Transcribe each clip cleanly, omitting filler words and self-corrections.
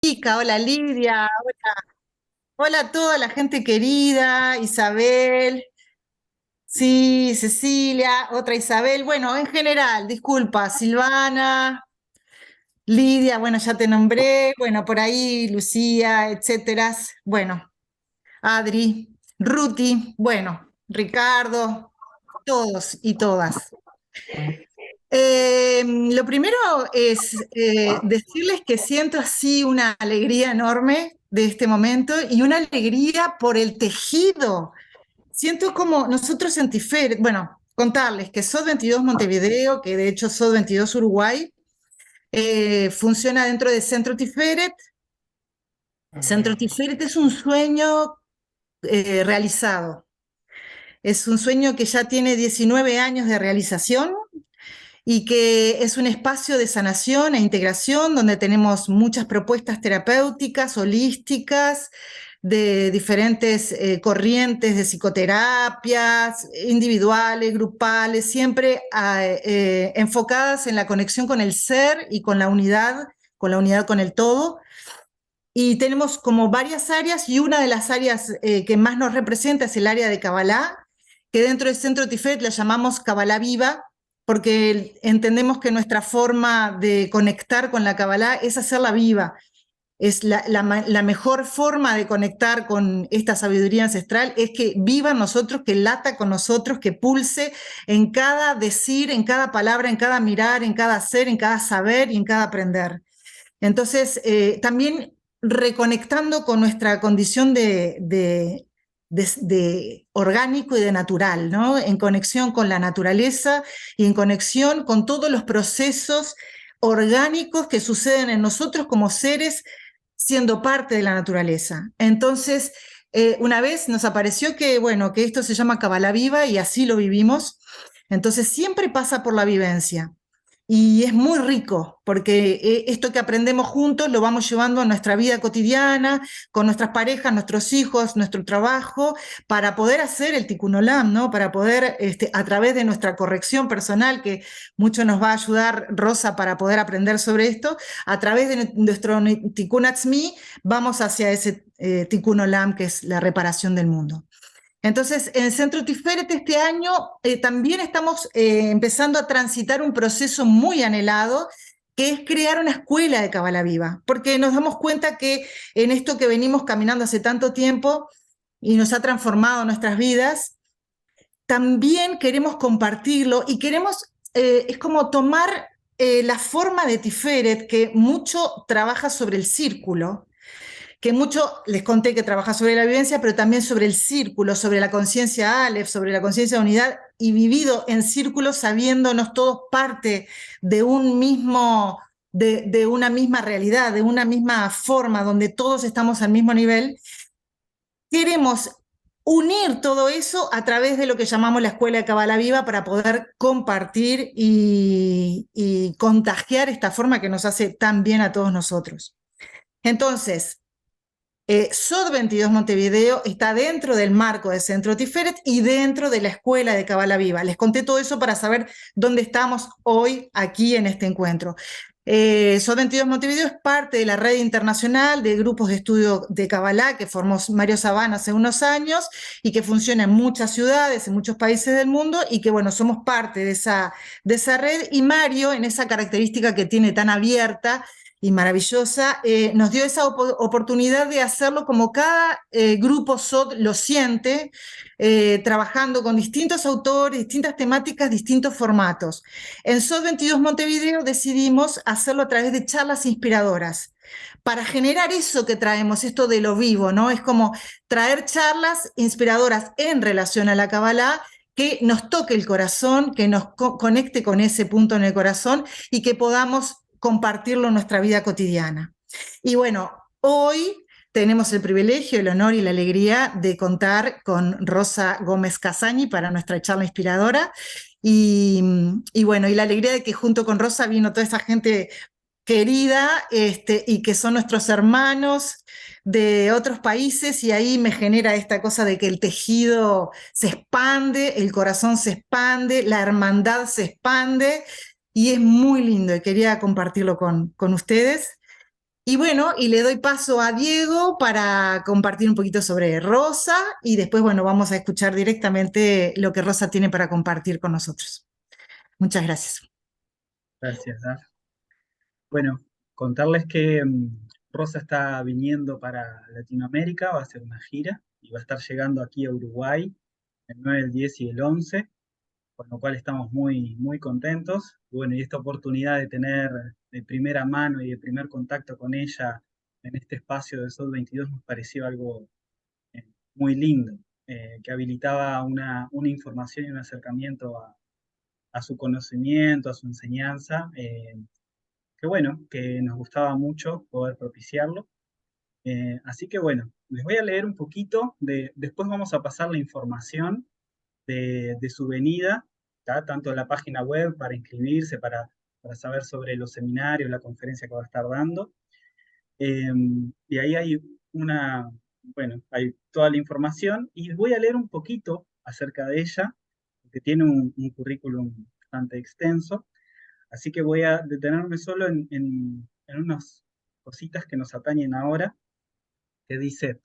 Ica, hola Lidia, hola a toda la gente querida, Isabel, sí, Cecilia, otra Isabel, bueno, en general, disculpa, Silvana, Lidia, bueno, ya te nombré, bueno, por ahí Lucía, etcétera, bueno, Adri, Ruti, bueno, Ricardo, todos y todas. Lo primero es decirles que siento así una alegría enorme de este momento y una alegría por el tejido. Siento como nosotros en Tiferet, bueno, contarles que SOD 22 Montevideo, que de hecho SOD 22 Uruguay, funciona dentro de Centro Tiferet. Centro Tiferet es un sueño realizado. Es un sueño que ya tiene 19 años de realización y que es un espacio de sanación e integración donde tenemos muchas propuestas terapéuticas, holísticas, de diferentes corrientes de psicoterapias, individuales, grupales, siempre enfocadas en la conexión con el ser y con la unidad con el todo. Y tenemos como varias áreas y una de las áreas que más nos representa es el área de Kabbalah, que dentro del Centro Tiferet la llamamos Kabbalah Viva, porque entendemos que nuestra forma de conectar con la Kabbalah es hacerla viva. Es la mejor forma de conectar con esta sabiduría ancestral es que viva en nosotros, que lata con nosotros, que pulse en cada decir, en cada palabra, en cada mirar, en cada hacer, en cada saber y en cada aprender. Entonces, también reconectando con nuestra condición de orgánico y de natural, ¿no? En conexión con la naturaleza y en conexión con todos los procesos orgánicos que suceden en nosotros como seres siendo parte de la naturaleza. Entonces, una vez nos apareció que, bueno, que esto se llama Kabbalah Viva y así lo vivimos. Entonces, siempre pasa por la vivencia. Y es muy rico, porque esto que aprendemos juntos lo vamos llevando a nuestra vida cotidiana, con nuestras parejas, nuestros hijos, nuestro trabajo, para poder hacer el Tikkun Olam, ¿no? Para poder, a través de nuestra corrección personal, que mucho nos va a ayudar Rosa para poder aprender sobre esto, a través de nuestro Tikkun Atzmi, vamos hacia ese Tikkun Olam, que es la reparación del mundo. Entonces, en Centro Tiferet este año también estamos empezando a transitar un proceso muy anhelado, que es crear una escuela de Kabbalah Viva, porque nos damos cuenta que en esto que venimos caminando hace tanto tiempo y nos ha transformado nuestras vidas, también queremos compartirlo y queremos, es como tomar la forma de Tiferet, que mucho trabaja sobre el círculo, que mucho les conté que trabaja sobre la vivencia, pero también sobre el círculo, sobre la conciencia Aleph, sobre la conciencia de unidad, y vivido en círculos sabiéndonos todos parte de un mismo, de una misma realidad, de una misma forma, donde todos estamos al mismo nivel. Queremos unir todo eso a través de lo que llamamos la Escuela de Kabbalah Viva para poder compartir y contagiar esta forma que nos hace tan bien a todos nosotros. Entonces, SOD 22 Montevideo está dentro del marco de Centro Tiferet y dentro de la Escuela de Kabbalah Viva. Les conté todo eso para saber dónde estamos hoy aquí en este encuentro. SOD 22 Montevideo es parte de la red internacional de grupos de estudio de Kabbalah que formó Mario Sabán hace unos años y que funciona en muchas ciudades, en muchos países del mundo y que, bueno, somos parte de esa red. Y Mario, en esa característica que tiene tan abierta, y maravillosa, nos dio esa oportunidad de hacerlo como cada grupo SOD lo siente, trabajando con distintos autores, distintas temáticas, distintos formatos. En SOD 22 Montevideo decidimos hacerlo a través de charlas inspiradoras, para generar eso que traemos, esto de lo vivo, ¿no? Es como traer charlas inspiradoras en relación a la Kabbalah, que nos toque el corazón, que nos conecte con ese punto en el corazón y que podamos compartirlo en nuestra vida cotidiana. Y bueno, hoy tenemos el privilegio, el honor y la alegría de contar con Rosa Gómez Casañi para nuestra charla inspiradora. Y bueno, y la alegría de que junto con Rosa vino toda esa gente querida, y que son nuestros hermanos de otros países, y ahí me genera esta cosa de que el tejido se expande, el corazón se expande, la hermandad se expande, y es muy lindo y quería compartirlo con ustedes. Y bueno, y le doy paso a Diego para compartir un poquito sobre Rosa y después, bueno, vamos a escuchar directamente lo que Rosa tiene para compartir con nosotros. Muchas gracias. Gracias, Daf. Bueno, contarles que Rosa está viniendo para Latinoamérica, va a hacer una gira y va a estar llegando aquí a Uruguay el 9, el 10 y el 11, con lo cual estamos muy, muy contentos. Bueno, y esta oportunidad de tener de primera mano y de primer contacto con ella en este espacio de Sol 22 nos pareció algo muy lindo, que habilitaba una información y un acercamiento a su conocimiento, a su enseñanza, que bueno, que nos gustaba mucho poder propiciarlo. Así que bueno, les voy a leer un poquito, después vamos a pasar la información de su venida, ¿tá? Tanto en la página web para inscribirse, para saber sobre los seminarios, la conferencia que va a estar dando. Y ahí hay bueno, hay toda la información y voy a leer un poquito acerca de ella, que tiene un currículum bastante extenso, así que voy a detenerme solo en unas cositas que nos atañen ahora, que dice,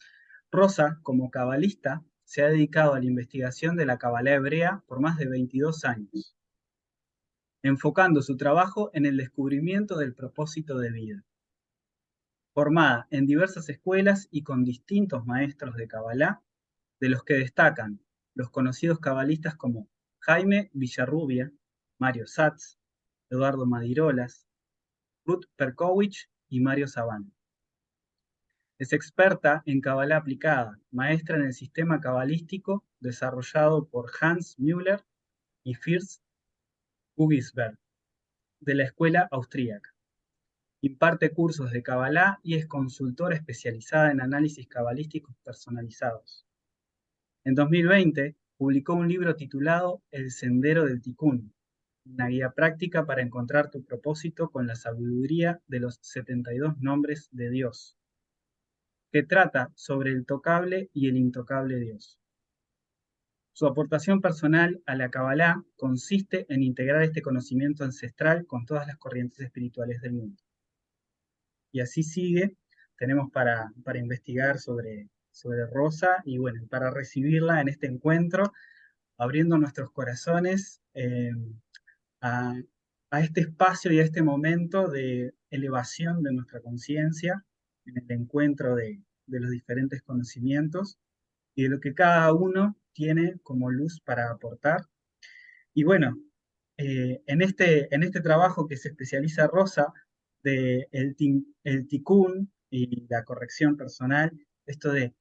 Rosa, como cabalista, se ha dedicado a la investigación de la Cabalá hebrea por más de 22 años, enfocando su trabajo en el descubrimiento del propósito de vida. Formada en diversas escuelas y con distintos maestros de Cabalá, de los que destacan los conocidos cabalistas como Jaime Villarrubia, Mario Satz, Eduardo Madirolas, Ruth Perkowicz y Mario Sabán. Es experta en Cabalá aplicada, maestra en el sistema cabalístico desarrollado por Hans Müller y Fritz Hugisberg, de la escuela austríaca. Imparte cursos de Cabalá y es consultora especializada en análisis cabalísticos personalizados. En 2020 publicó un libro titulado El Sendero del Tikkun, una guía práctica para encontrar tu propósito con la sabiduría de los 72 nombres de Dios, que trata sobre el tocable y el intocable Dios. Su aportación personal a la Kabbalah consiste en integrar este conocimiento ancestral con todas las corrientes espirituales del mundo. Y así sigue, tenemos para investigar sobre Rosa y bueno, para recibirla en este encuentro, abriendo nuestros corazones a, a este espacio y a este momento de elevación de nuestra conciencia, en el encuentro de los diferentes conocimientos y de lo que cada uno tiene como luz para aportar. Y bueno, en este trabajo que se especializa Rosa de el tikkun y la corrección personal, esto de,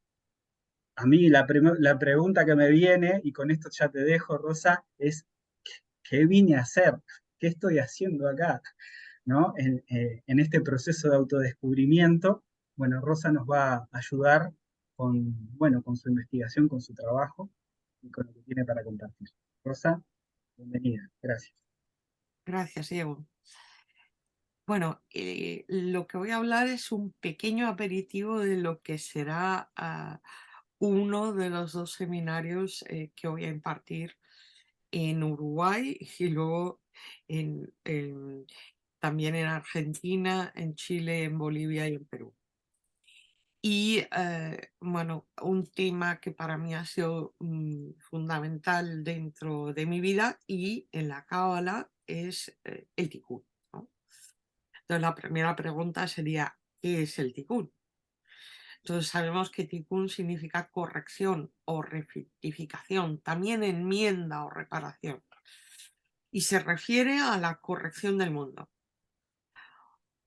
a mí la pregunta que me viene, y con esto ya te dejo, Rosa, es, ¿qué vine a hacer? ¿Qué estoy haciendo acá? ¿No? En este proceso de autodescubrimiento, bueno, Rosa nos va a ayudar con, bueno, con su investigación, con su trabajo y con lo que tiene para compartir. Rosa, bienvenida. Gracias. Gracias, Diego. Bueno, lo que voy a hablar es un pequeño aperitivo de lo que será uno de los dos seminarios que voy a impartir en Uruguay y luego también en Argentina, en Chile, en Bolivia y en Perú. Y bueno, un tema que para mí ha sido fundamental dentro de mi vida y en la Cábala es el Tikkun, ¿no? Entonces la primera pregunta sería, ¿qué es el Tikkun? Entonces sabemos que Tikkun significa corrección o rectificación, también enmienda o reparación. Y se refiere a la corrección del mundo.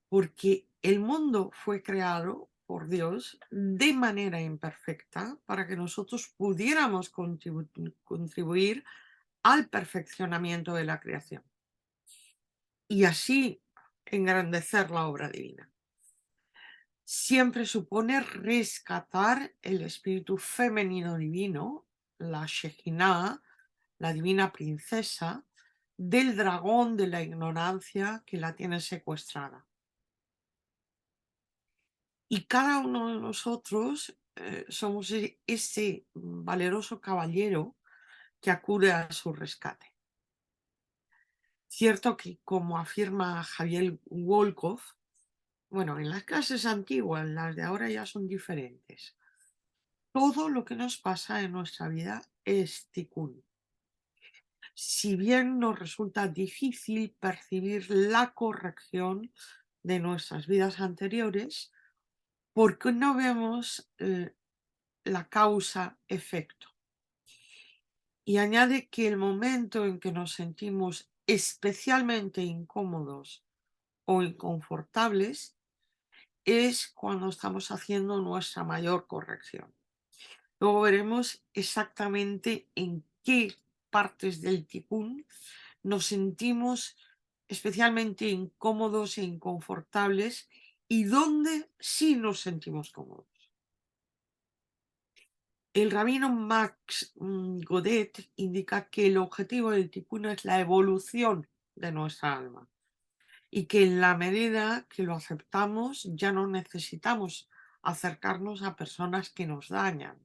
Porque el mundo fue creado por Dios de manera imperfecta para que nosotros pudiéramos contribuir al perfeccionamiento de la creación y así engrandecer la obra divina. Siempre supone rescatar el espíritu femenino divino, la Shejinah, la divina princesa, del dragón de la ignorancia que la tiene secuestrada. Y cada uno de nosotros somos ese valeroso caballero que acude a su rescate. Cierto que, como afirma Javier Wolkoff, Bueno, en las clases antiguas, las de ahora ya son diferentes. Todo lo que nos pasa en nuestra vida es tikkun. Si bien nos resulta difícil percibir la corrección de nuestras vidas anteriores, porque no vemos la causa-efecto. Y añade que el momento en que nos sentimos especialmente incómodos o inconfortables es cuando estamos haciendo nuestra mayor corrección. Luego veremos exactamente en qué partes del tikkun nos sentimos especialmente incómodos e inconfortables y dónde sí nos sentimos cómodos. El rabino Max Godet indica que el objetivo del tikkun es la evolución de nuestra alma y que en la medida que lo aceptamos ya no necesitamos acercarnos a personas que nos dañan.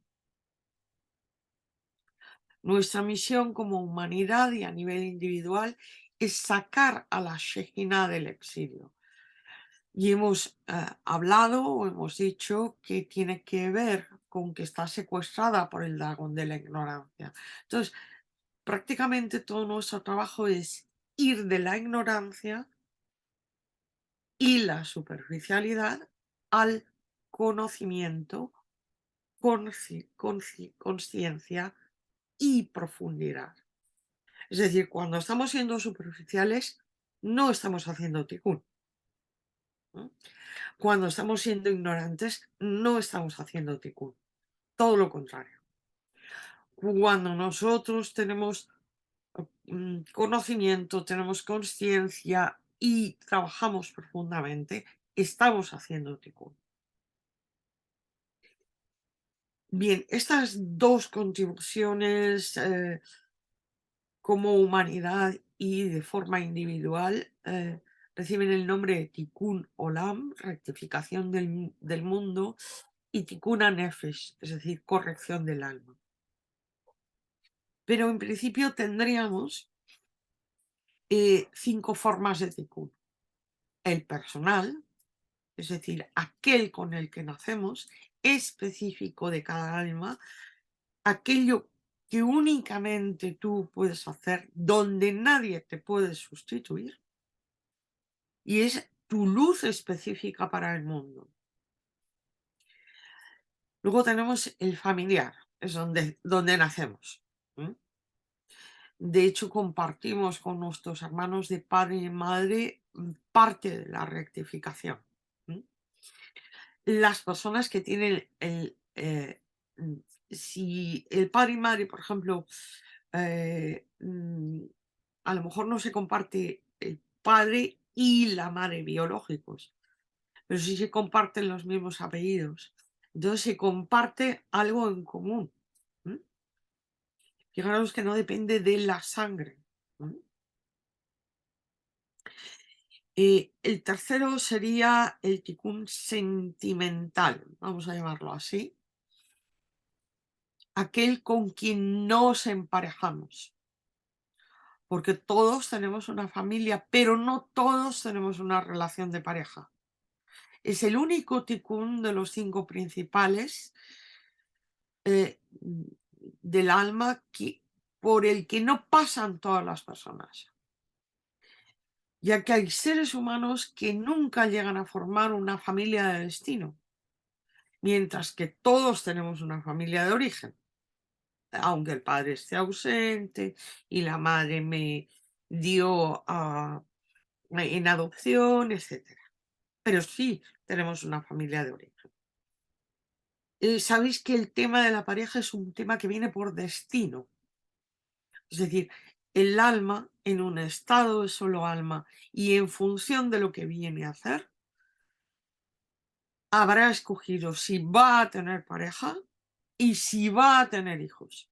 Nuestra misión como humanidad y a nivel individual es sacar a la Shejina del exilio. Y hemos hablado o hemos dicho que tiene que ver con que está secuestrada por el dragón de la ignorancia. Entonces, prácticamente todo nuestro trabajo es ir de la ignorancia y la superficialidad al conocimiento, conciencia y profundidad. Es decir, cuando estamos siendo superficiales, no estamos haciendo tikkun. ¿No? Cuando estamos siendo ignorantes, no estamos haciendo tikkun. Todo lo contrario. Cuando nosotros tenemos conocimiento, tenemos conciencia y trabajamos profundamente, estamos haciendo tikkun. Bien, estas dos contribuciones como humanidad y de forma individual reciben el nombre de Tikkun Olam, rectificación del mundo, y Tikkun Nefesh, es decir, corrección del alma. Pero en principio tendríamos 5 formas de Tikkun. El personal, es decir, aquel con el que nacemos, específico de cada alma, aquello que únicamente tú puedes hacer, donde nadie te puede sustituir, y es tu luz específica para el mundo. Luego tenemos el familiar, es donde nacemos. De hecho, compartimos con nuestros hermanos de padre y madre parte de la rectificación. Las personas que tienen si el padre y madre, por ejemplo, a lo mejor no se comparte el padre y la madre biológicos, pero sí se comparten los mismos apellidos. Entonces se comparte algo en común. Fijaros que no depende de la sangre. El tercero sería el tikkun sentimental, vamos a llamarlo así. Aquel con quien nos emparejamos. Porque todos tenemos una familia, pero no todos tenemos una relación de pareja. Es el único tikkun de los 5 principales del alma por el que no pasan todas las personas. Ya que hay seres humanos que nunca llegan a formar una familia de destino, mientras que todos tenemos una familia de origen, aunque el padre esté ausente y la madre me dio en adopción, etc. Pero sí tenemos una familia de origen. Sabéis que el tema de la pareja es un tema que viene por destino. Es decir, el alma en un estado de solo alma y en función de lo que viene a hacer, habrá escogido si va a tener pareja y si va a tener hijos.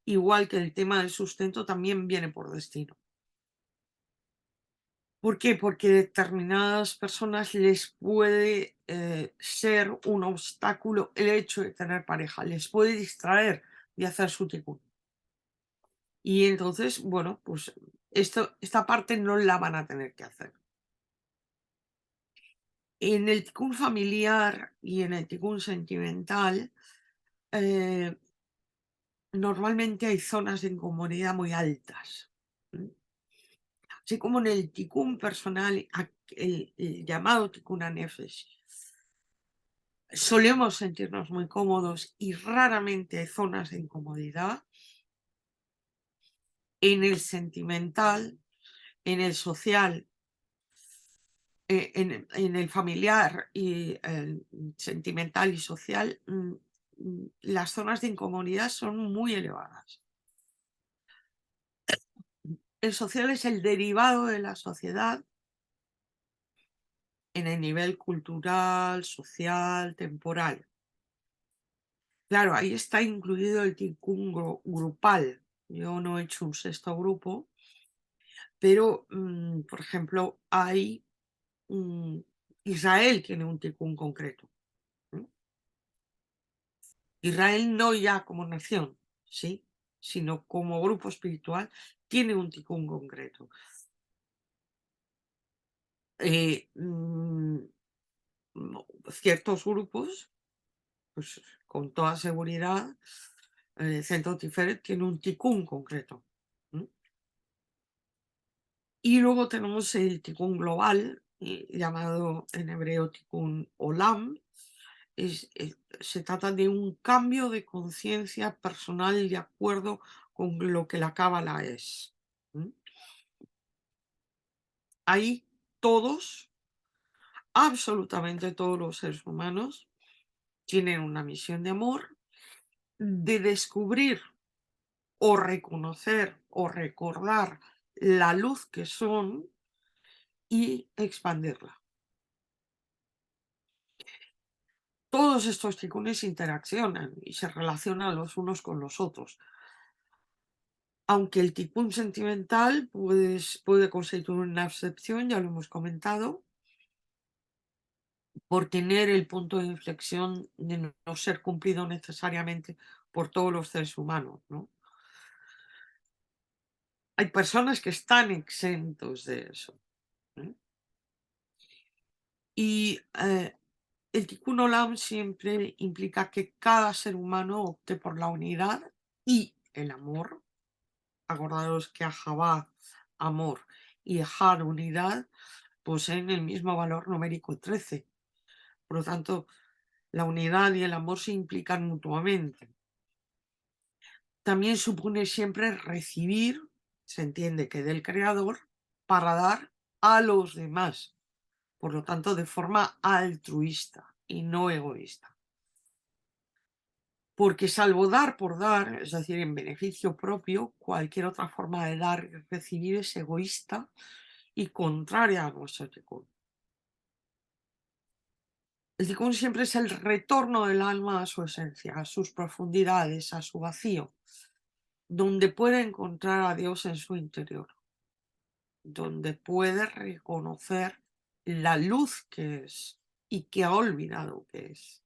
Igual que el tema del sustento también viene por destino. ¿Por qué? Porque determinadas personas les puede ser un obstáculo el hecho de tener pareja, les puede distraer de hacer su tikkun. Y entonces, bueno, pues esta parte no la van a tener que hacer. En el ticún familiar y en el ticún sentimental, normalmente hay zonas de incomodidad muy altas. Así como en el ticún personal, el llamado ticún anefesh, solemos sentirnos muy cómodos y raramente hay zonas de incomodidad. En el sentimental, en el social, en el familiar y el sentimental y social, las zonas de incomodidad son muy elevadas. El social es el derivado de la sociedad en el nivel cultural, social, temporal. Claro, ahí está incluido el ticún grupal. Yo no he hecho un sexto grupo, pero, por ejemplo, Israel tiene un ticún concreto. Israel no ya como nación, ¿sí? Sino como grupo espiritual, tiene un ticún concreto. Ciertos grupos, pues con toda seguridad, el Centro Tiferet tiene un ticún concreto. Y luego tenemos el ticún global, llamado en hebreo ticún olam. Se trata de un cambio de conciencia personal de acuerdo con lo que la cábala es. Ahí todos, absolutamente todos los seres humanos, tienen una misión de amor, de descubrir o reconocer o recordar la luz que son y expandirla. Todos estos tikunes interaccionan y se relacionan los unos con los otros. Aunque el ticún sentimental puede constituir una excepción, ya lo hemos comentado, por tener el punto de inflexión de no ser cumplido necesariamente por todos los seres humanos, ¿no? Hay personas que están exentos de eso. Y el Tikkun Olam siempre implica que cada ser humano opte por la unidad y el amor. Acordaros que Ahabá, amor, y Ejad, unidad, poseen el mismo valor numérico 13. Por lo tanto, la unidad y el amor se implican mutuamente. También supone siempre recibir, se entiende que del Creador, para dar a los demás. Por lo tanto, de forma altruista y no egoísta. Porque salvo dar por dar, es decir, en beneficio propio, cualquier otra forma de dar y recibir es egoísta y contraria a nuestro ticún. El ticún siempre es el retorno del alma a su esencia, a sus profundidades, a su vacío, donde puede encontrar a Dios en su interior, donde puede reconocer la luz que es y que ha olvidado que es.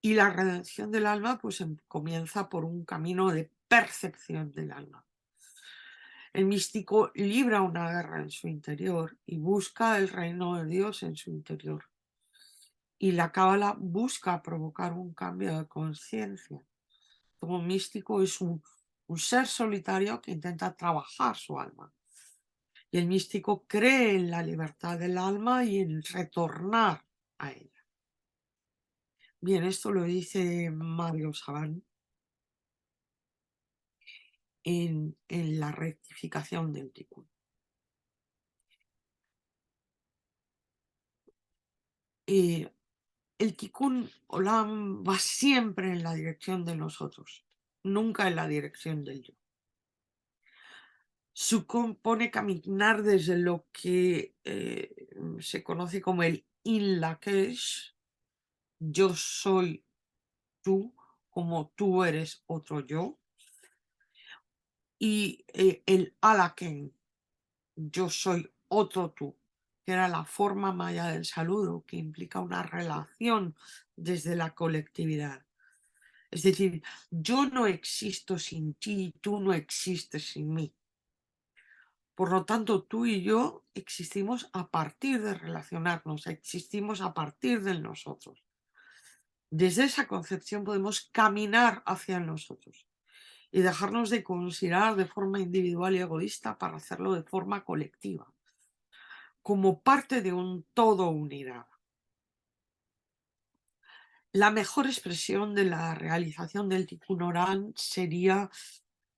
Y la redención del alma pues comienza por un camino de percepción del alma. El místico libra una guerra en su interior y busca el reino de Dios en su interior. Y la cábala busca provocar un cambio de conciencia. Todo místico es un ser solitario que intenta trabajar su alma. Y el místico cree en la libertad del alma y en retornar a ella. Bien, esto lo dice Mario Sabán en la rectificación del ticún. El ticún olam va siempre en la dirección de nosotros, nunca en la dirección del yo. Supone caminar desde lo que se conoce como el in lakesh, yo soy tú, como tú eres otro yo, y el alaken, yo soy otro tú, que era la forma maya del saludo, que implica una relación desde la colectividad. Es decir, yo no existo sin ti y tú no existes sin mí. Por lo tanto, tú y yo existimos a partir de relacionarnos, existimos a partir del nosotros. Desde esa concepción podemos caminar hacia el nosotros y dejarnos de considerar de forma individual y egoísta para hacerlo de forma colectiva, como parte de un todo unidad. La mejor expresión de la realización del Tikkun Olam sería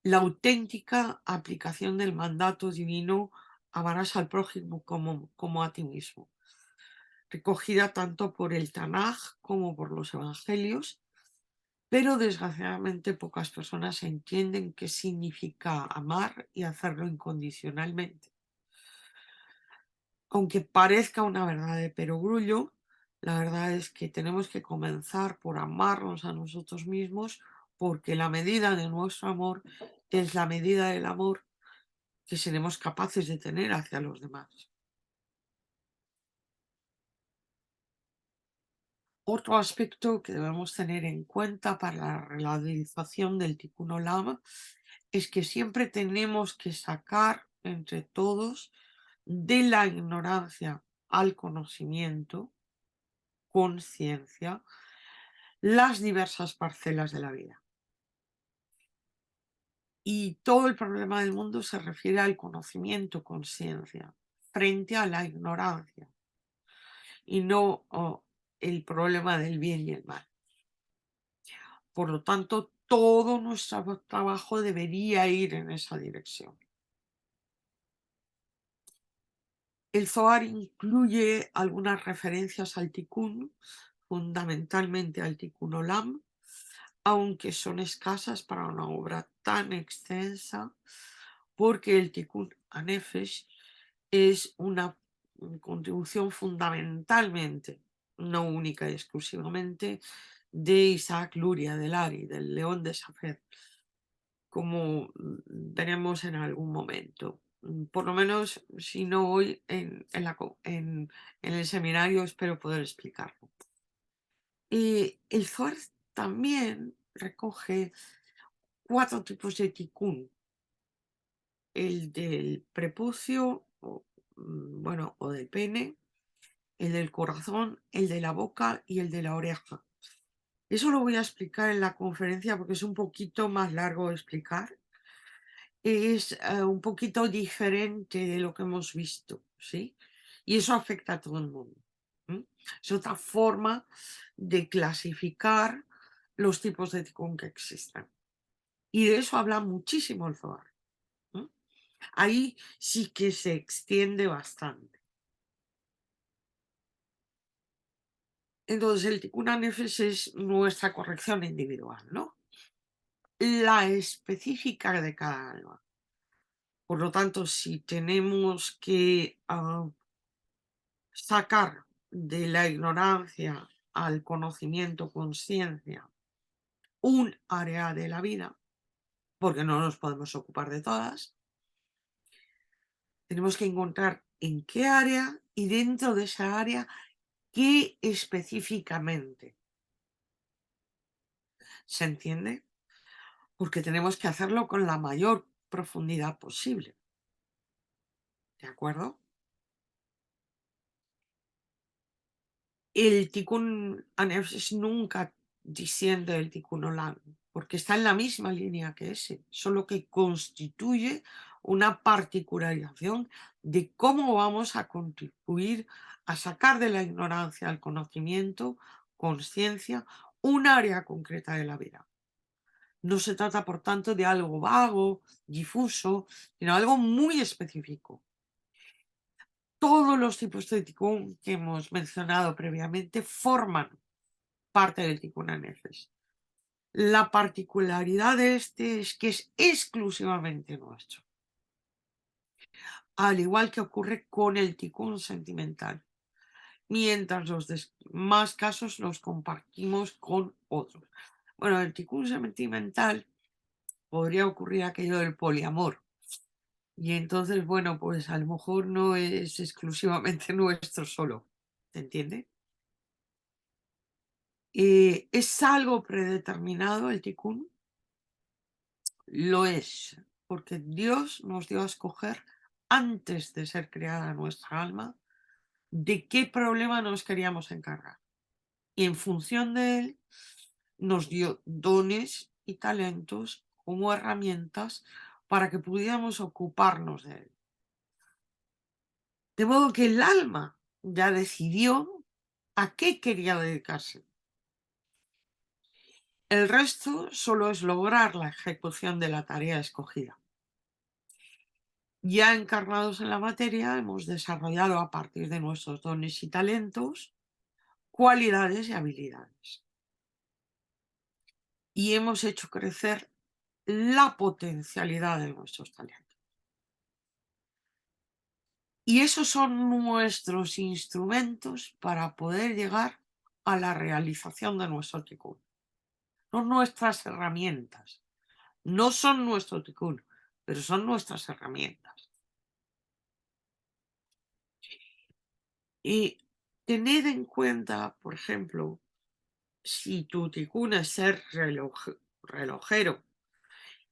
la auténtica aplicación del mandato divino amarás al prójimo como a ti mismo, recogida tanto por el Tanaj como por los evangelios, pero desgraciadamente pocas personas entienden qué significa amar y hacerlo incondicionalmente. Aunque parezca una verdad de perogrullo, la verdad es que tenemos que comenzar por amarnos a nosotros mismos, porque la medida de nuestro amor es la medida del amor que seremos capaces de tener hacia los demás. Otro aspecto que debemos tener en cuenta para la realización del Tikkun Olam es que siempre tenemos que sacar entre todos de la ignorancia al conocimiento, conciencia, las diversas parcelas de la vida. Y todo el problema del mundo se refiere al conocimiento, conciencia, frente a la ignorancia, y no el problema del bien y el mal. Por lo tanto, todo nuestro trabajo debería ir en esa dirección. El Zohar incluye algunas referencias al Tikkun, fundamentalmente al Tikkun Olam, aunque son escasas para una obra tan extensa, porque el Tikkun Hanefesh es una contribución fundamentalmente, no única y exclusivamente, de Isaac Luria de Lari, del León de Safer, como veremos en algún momento. Por lo menos, si no hoy, en el seminario espero poder explicarlo. El Zohar también recoge 4 tipos de tikkun: el del prepucio, o del pene, el del corazón, el de la boca y el de la oreja. Eso lo voy a explicar en la conferencia porque es un poquito más largo de explicar. Es un poquito diferente de lo que hemos visto, ¿sí? Y eso afecta a todo el mundo. Es otra forma de clasificar los tipos de tikkun que existen. Y de eso habla muchísimo el Zohar. Ahí sí que se extiende bastante. Entonces, el Tikkun HaNefesh es nuestra corrección individual, ¿no? La específica de cada alma. Por lo tanto, si tenemos que sacar de la ignorancia al conocimiento, conciencia, un área de la vida, porque no nos podemos ocupar de todas, tenemos que encontrar en qué área y dentro de esa área qué específicamente. ¿Se entiende? Porque tenemos que hacerlo con la mayor profundidad posible. ¿De acuerdo? El Tikkun HaNefesh nunca disiente del Tikkun Olam, porque está en la misma línea que ese, solo que constituye una particularización de cómo vamos a contribuir a sacar de la ignorancia al conocimiento, conciencia, un área concreta de la vida. No se trata, por tanto, de algo vago, difuso, sino algo muy específico. Todos los tipos de tikkun que hemos mencionado previamente forman parte del Tikkun HaNefesh. La particularidad de este es que es exclusivamente nuestro. Al igual que ocurre con el Tikkun sentimental, mientras los demás casos los compartimos con otros. Bueno, el Tikkun sentimental podría ocurrir aquello del poliamor. Y entonces, bueno, pues a lo mejor no es exclusivamente nuestro solo. ¿Se entiende? ¿Es algo predeterminado el Tikkun? Lo es, porque Dios nos dio a escoger antes de ser creada nuestra alma, de qué problema nos queríamos encargar. Y en función de él, nos dio dones y talentos como herramientas para que pudiéramos ocuparnos de él. De modo que el alma ya decidió a qué quería dedicarse. El resto solo es lograr la ejecución de la tarea escogida. Ya encarnados en la materia, hemos desarrollado a partir de nuestros dones y talentos cualidades y habilidades. Y hemos hecho crecer la potencialidad de nuestros talentos. Y esos son nuestros instrumentos para poder llegar a la realización de nuestro tikkun. Son nuestras herramientas. No son nuestro tikkun, pero son nuestras herramientas. Y tened en cuenta, por ejemplo, si tu tikkun es ser relojero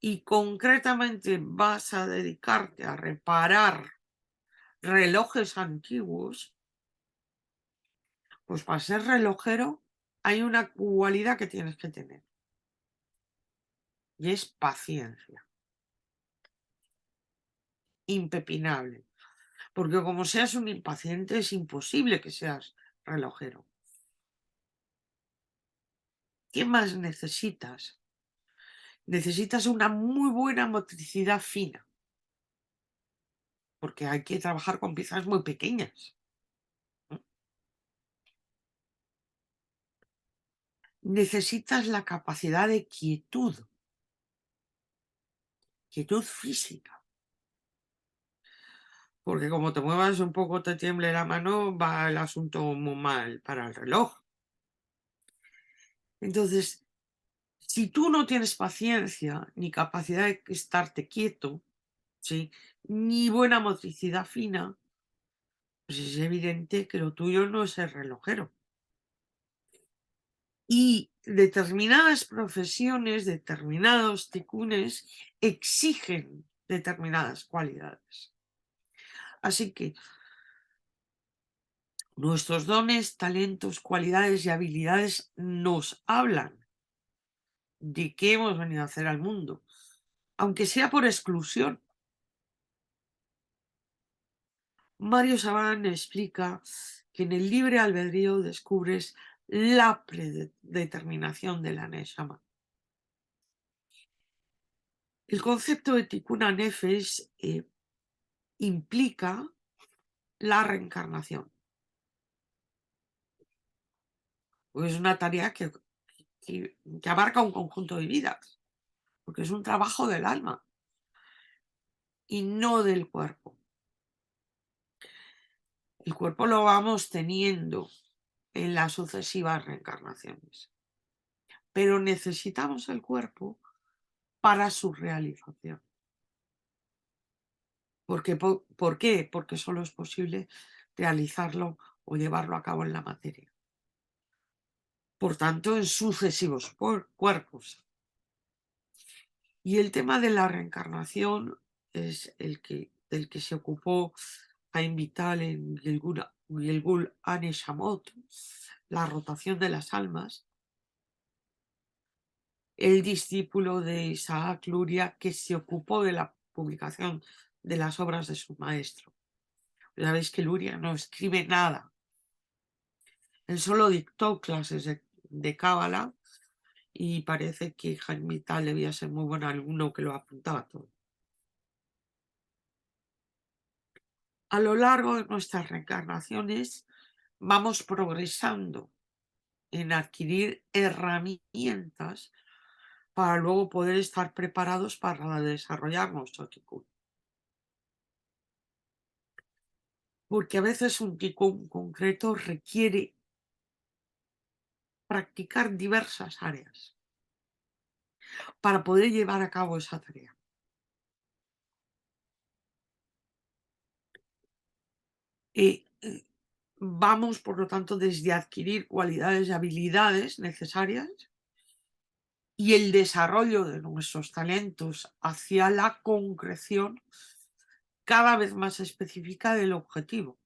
y concretamente vas a dedicarte a reparar relojes antiguos, pues para ser relojero hay una cualidad que tienes que tener y es paciencia. Impepinable. Porque como seas un impaciente es imposible que seas relojero. ¿Qué más necesitas? Necesitas una muy buena motricidad fina, porque hay que trabajar con piezas muy pequeñas. Necesitas la capacidad de quietud física, porque como te muevas un poco, te tiemble la mano, va el asunto muy mal para el reloj. Entonces, si tú no tienes paciencia ni capacidad de estarte quieto, ¿sí?, ni buena motricidad fina, pues es evidente que lo tuyo no es ser relojero. Y determinadas profesiones, determinados tikkunes exigen determinadas cualidades. Así que nuestros dones, talentos, cualidades y habilidades nos hablan de qué hemos venido a hacer al mundo, aunque sea por exclusión. Mario Saban explica que en el libre albedrío descubres la predeterminación de la Neshama. El concepto de Tikkun HaNefesh implica la reencarnación. Pues es una tarea que abarca un conjunto de vidas, porque es un trabajo del alma y no del cuerpo. El cuerpo lo vamos teniendo en las sucesivas reencarnaciones, pero necesitamos el cuerpo para su realización. ¿Por qué? Porque solo es posible realizarlo o llevarlo a cabo en la materia. Por tanto, en sucesivos cuerpos. Y el tema de la reencarnación es del que se ocupó Haim Vital en Gilgul Aneshamot, la rotación de las almas, el discípulo de Isaac Luria que se ocupó de la publicación de las obras de su maestro. Ya veis que Luria no escribe nada. Él solo dictó clases de Cábala y parece que Haim Vital debía ser muy buen alumno que lo apuntaba todo. A lo largo de nuestras reencarnaciones vamos progresando en adquirir herramientas para luego poder estar preparados para desarrollar nuestro tikkun. Porque a veces un tikkun concreto requiere practicar diversas áreas para poder llevar a cabo esa tarea. Vamos, por lo tanto, desde adquirir cualidades y habilidades necesarias y el desarrollo de nuestros talentos hacia la concreción, cada vez más específica del objetivo,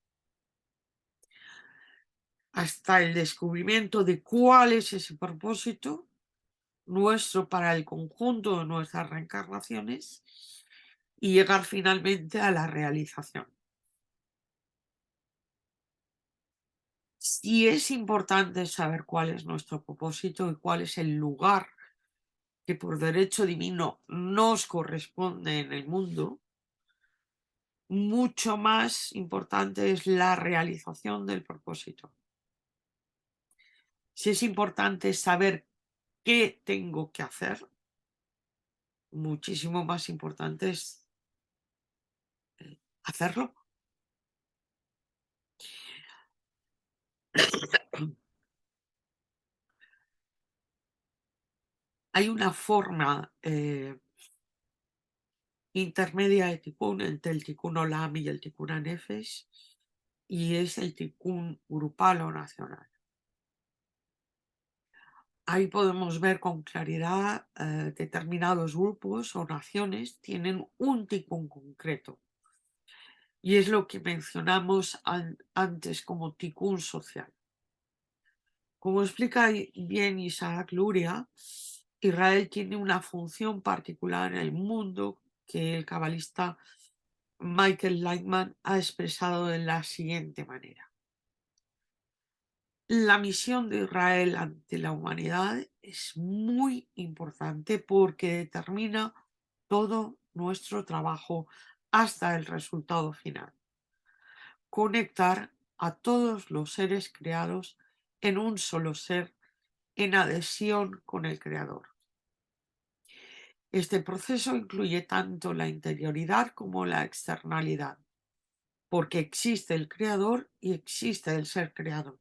hasta el descubrimiento de cuál es ese propósito nuestro para el conjunto de nuestras reencarnaciones y llegar finalmente a la realización. Sí es importante saber cuál es nuestro propósito y cuál es el lugar que por derecho divino nos corresponde en el mundo. Mucho más importante es la realización del propósito. Si es importante saber qué tengo que hacer, muchísimo más importante es hacerlo. Hay una forma intermedia de tikkun entre el tikkun olam y el tikkun nefesh, y es el tikkun grupal o nacional. Ahí podemos ver con claridad determinados grupos o naciones tienen un tikkun concreto. Y es lo que mencionamos antes como tikkun social. Como explica bien Isaac Luria, Israel tiene una función particular en el mundo que el cabalista Michael Lightman ha expresado de la siguiente manera. La misión de Israel ante la humanidad es muy importante porque determina todo nuestro trabajo hasta el resultado final. Conectar a todos los seres creados en un solo ser en adhesión con el Creador. Este proceso incluye tanto la interioridad como la externalidad, porque existe el Creador y existe el ser creado,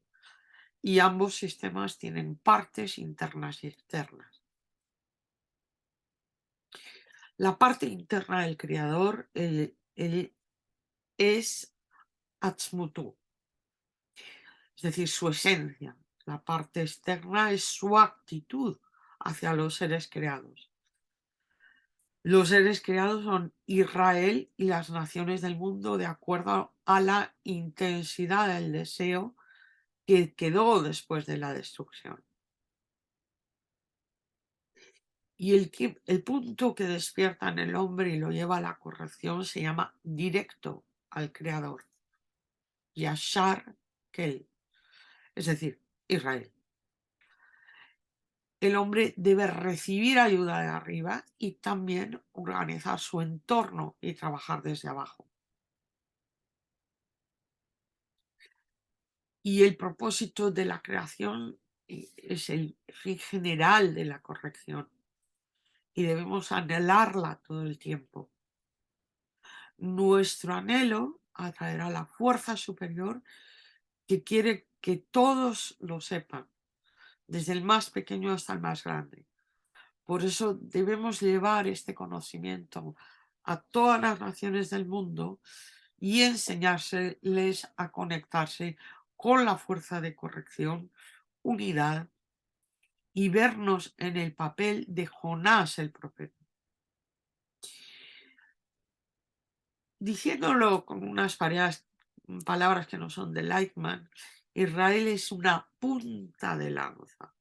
y ambos sistemas tienen partes internas y externas. La parte interna del Creador es Atzmutu, es decir, su esencia. La parte externa es su actitud hacia los seres creados. Los seres creados son Israel y las naciones del mundo de acuerdo a la intensidad del deseo que quedó después de la destrucción. Y el punto que despierta en el hombre y lo lleva a la corrección se llama directo al Creador. Yashar Kel, es decir, Israel. El hombre debe recibir ayuda de arriba y también organizar su entorno y trabajar desde abajo. Y el propósito de la creación es el fin general de la corrección y debemos anhelarla todo el tiempo. Nuestro anhelo atraerá la fuerza superior que quiere que todos lo sepan, desde el más pequeño hasta el más grande. Por eso debemos llevar este conocimiento a todas las naciones del mundo y enseñárseles a conectarse con la fuerza de corrección, unidad y vernos en el papel de Jonás el profeta. Diciéndolo con unas palabras que no son de Lightman, Israel es una punta de lanza,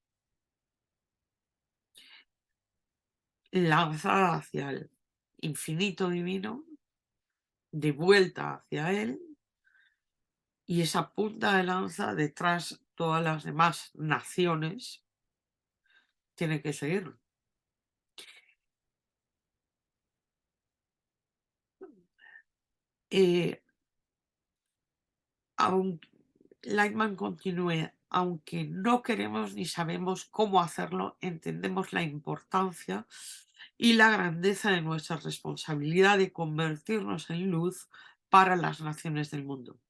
lanzada hacia el infinito divino, de vuelta hacia él, y esa punta de lanza detrás todas las demás naciones tiene que seguir. Lightman continúe, aunque no queremos ni sabemos cómo hacerlo, entendemos la importancia y la grandeza de nuestra responsabilidad de convertirnos en luz para las naciones del mundo.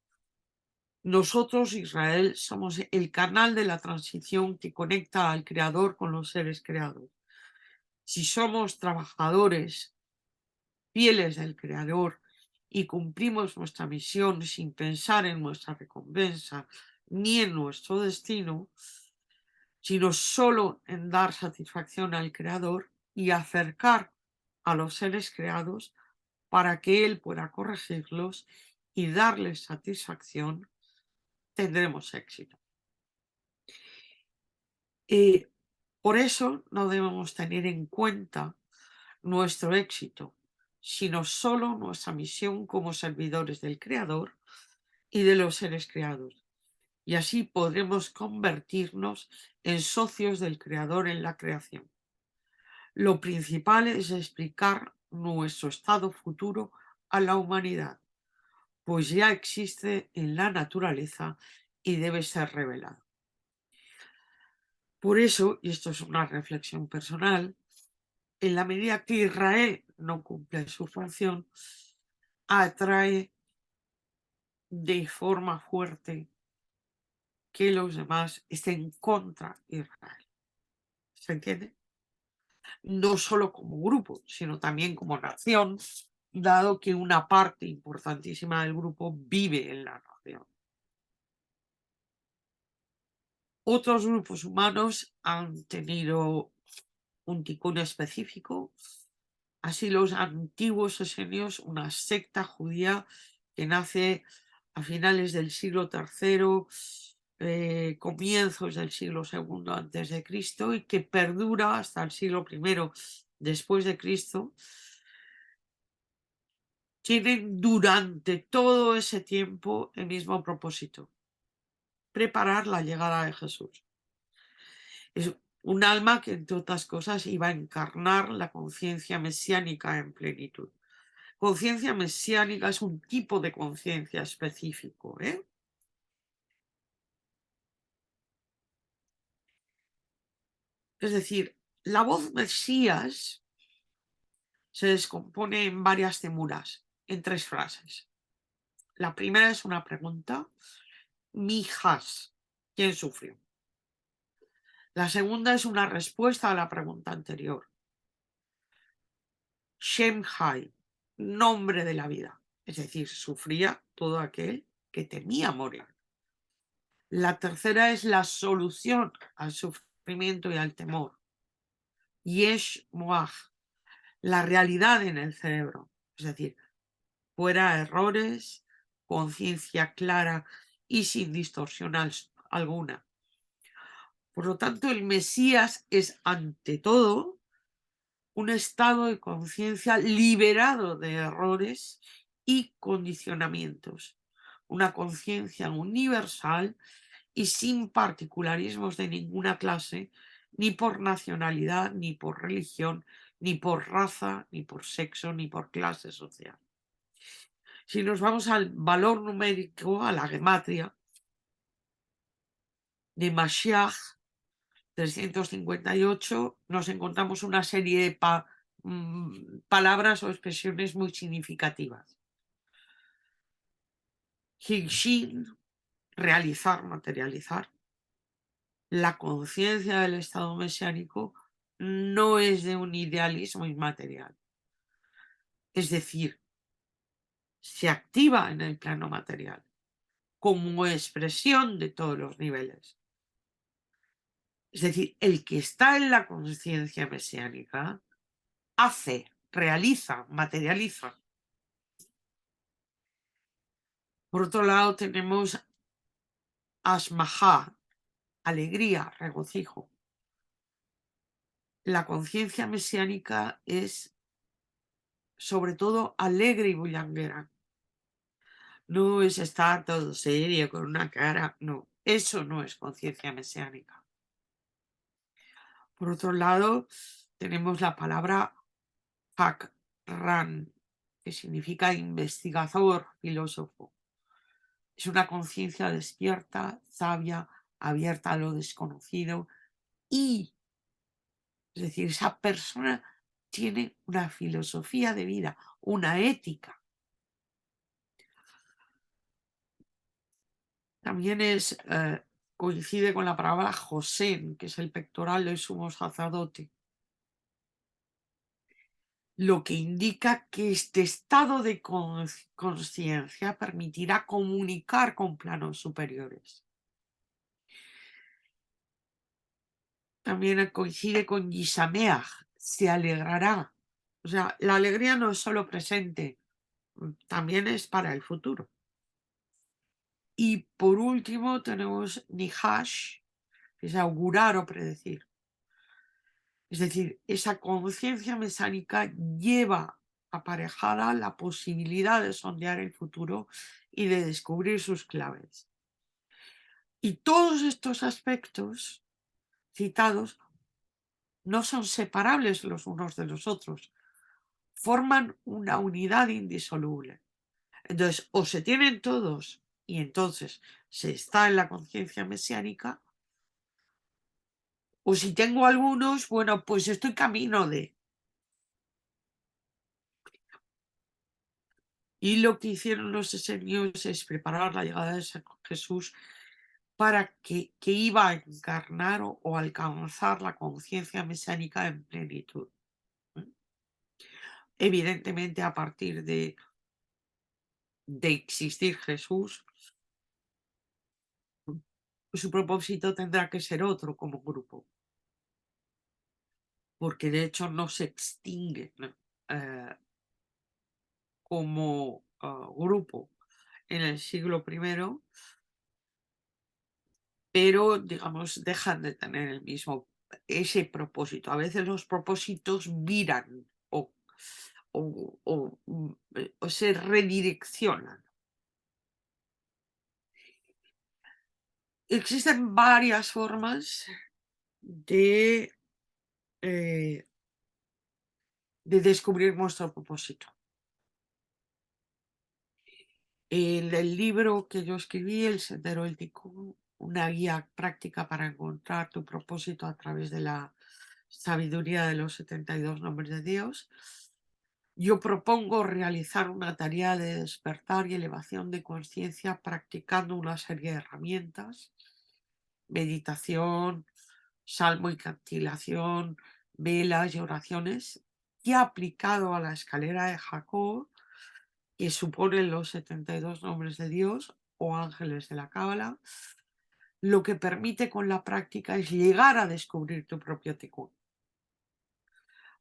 Nosotros, Israel, somos el canal de la transición que conecta al Creador con los seres creados. Si somos trabajadores fieles del Creador y cumplimos nuestra misión sin pensar en nuestra recompensa ni en nuestro destino, sino solo en dar satisfacción al Creador y acercar a los seres creados, para que Él pueda corregirlos y darles satisfacción, tendremos éxito. Por eso no debemos tener en cuenta nuestro éxito, sino solo nuestra misión como servidores del Creador y de los seres creados. Y así podremos convertirnos en socios del Creador en la creación. Lo principal es explicar nuestro estado futuro a la humanidad, pues ya existe en la naturaleza y debe ser revelado. Por eso, y esto es una reflexión personal, en la medida que Israel no cumple su función, atrae de forma fuerte que los demás estén contra Israel. ¿Se entiende? No solo como grupo, sino también como nación, dado que una parte importantísima del grupo vive en la nación. Otros grupos humanos han tenido un ticún específico, así los antiguos esenios, una secta judía que nace a finales del siglo III, comienzos del siglo II antes de Cristo, y que perdura hasta el siglo I después de Cristo, tienen durante todo ese tiempo el mismo propósito: preparar la llegada de Jesús. Es un alma que, entre otras cosas, iba a encarnar la conciencia mesiánica en plenitud. Conciencia mesiánica es un tipo de conciencia específico, ¿eh? Es decir, la voz Mesías se descompone en varias temuras, en 3 frases. La primera es una pregunta: Mijas, ¿quién sufrió? La segunda es una respuesta a la pregunta anterior: Shem Hai, nombre de la vida. Es decir, sufría todo aquel que temía morir. La tercera es la solución al sufrimiento y al temor: Yesh Moach, la realidad en el cerebro. Es decir, fuera errores, conciencia clara y sin distorsión alguna. Por lo tanto, el Mesías es, ante todo, un estado de conciencia liberado de errores y condicionamientos, una conciencia universal y sin particularismos de ninguna clase, ni por nacionalidad, ni por religión, ni por raza, ni por sexo, ni por clase social. Si nos vamos al valor numérico, a la gematria de Mashiach 358, nos encontramos una serie de palabras o expresiones muy significativas. Higshin, realizar, materializar. La conciencia del estado mesiánico no es de un idealismo inmaterial. Es decir, se activa en el plano material como expresión de todos los niveles. Es decir, el que está en la conciencia mesiánica hace, realiza, materializa. Por otro lado, tenemos Ashmahá, alegría, regocijo. La conciencia mesiánica es, sobre todo, alegre y bullanguera. No es estar todo serio con una cara, no, eso no es conciencia mesiánica. Por otro lado, tenemos la palabra Hakran, que significa investigador, filósofo. Es una conciencia despierta, sabia, abierta a lo desconocido y, es decir, esa persona tiene una filosofía de vida, una ética. También coincide con la palabra Josén, que es el pectoral del sumo sacerdote, lo que indica que este estado de conciencia permitirá comunicar con planos superiores. También coincide con Yisameach, se alegrará. O sea, la alegría no es solo presente, también es para el futuro. Y por último tenemos Nihash, que es augurar o predecir. Es decir, esa conciencia mesánica lleva aparejada la posibilidad de sondear el futuro y de descubrir sus claves. Y todos estos aspectos citados no son separables los unos de los otros, forman una unidad indisoluble. Entonces, o se tienen todos y entonces se está en la conciencia mesiánica, o si tengo algunos, bueno, pues estoy camino de. Y lo que hicieron los esenios es preparar la llegada de Jesús para que iba a encarnar o alcanzar la conciencia mesiánica en plenitud. Evidentemente, a partir de existir Jesús, su propósito tendrá que ser otro como grupo, porque de hecho no se extingue, ¿no? Como grupo en el siglo I, pero digamos dejan de tener ese propósito. A veces los propósitos viran o se redireccionan. Existen varias formas de descubrir nuestro propósito. El libro que yo escribí, El Sendero Ético, una guía práctica para encontrar tu propósito a través de la sabiduría de los 72 nombres de Dios, yo propongo realizar una tarea de despertar y elevación de conciencia practicando una serie de herramientas: meditación, salmo y cantilación, velas y oraciones, y aplicado a la escalera de Jacob, que suponen los 72 nombres de Dios o ángeles de la Cábala, lo que permite con la práctica es llegar a descubrir tu propio tikkun.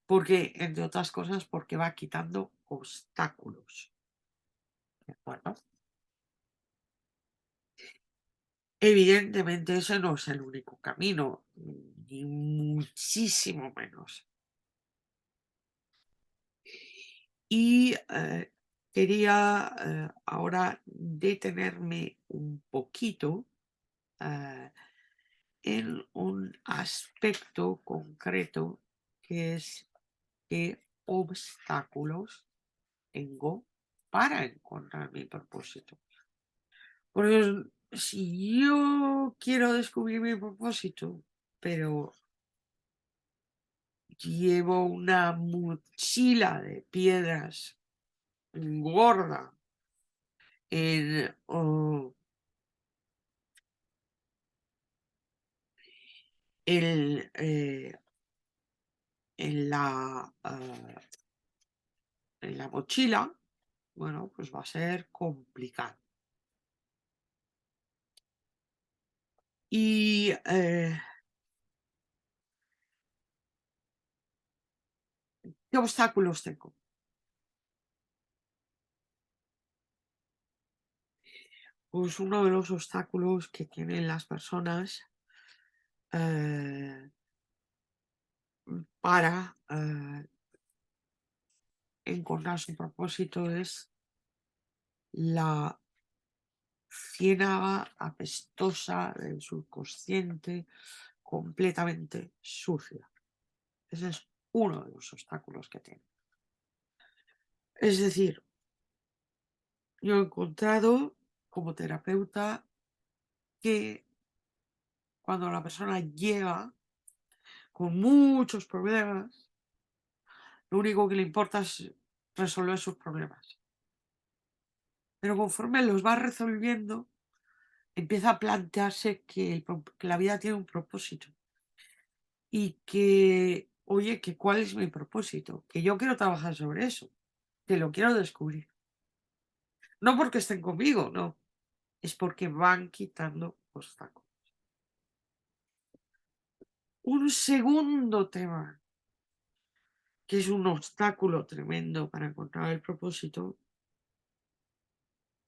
Porque, entre otras cosas, porque va quitando obstáculos. ¿De acuerdo? Evidentemente ese no es el único camino, ni muchísimo menos. Y quería ahora detenerme un poquito en un aspecto concreto, que es qué obstáculos tengo para encontrar mi propósito. Porque si yo quiero descubrir mi propósito, pero llevo una mochila de piedras gorda en, el, en la mochila, bueno, pues va a ser complicado. Y ¿qué obstáculos tengo? Pues uno de los obstáculos que tienen las personas para encontrar su propósito es la ciénaga apestosa del subconsciente, completamente sucia. Ese es uno de los obstáculos que tiene. Es decir, yo he encontrado como terapeuta que cuando la persona llega con muchos problemas, lo único que le importa es resolver sus problemas. Pero conforme los va resolviendo, empieza a plantearse que la vida tiene un propósito y que, oye, que cuál es mi propósito, que yo quiero trabajar sobre eso, que lo quiero descubrir. No porque estén conmigo, no, es porque van quitando obstáculos. Un segundo tema, que es un obstáculo tremendo para encontrar el propósito,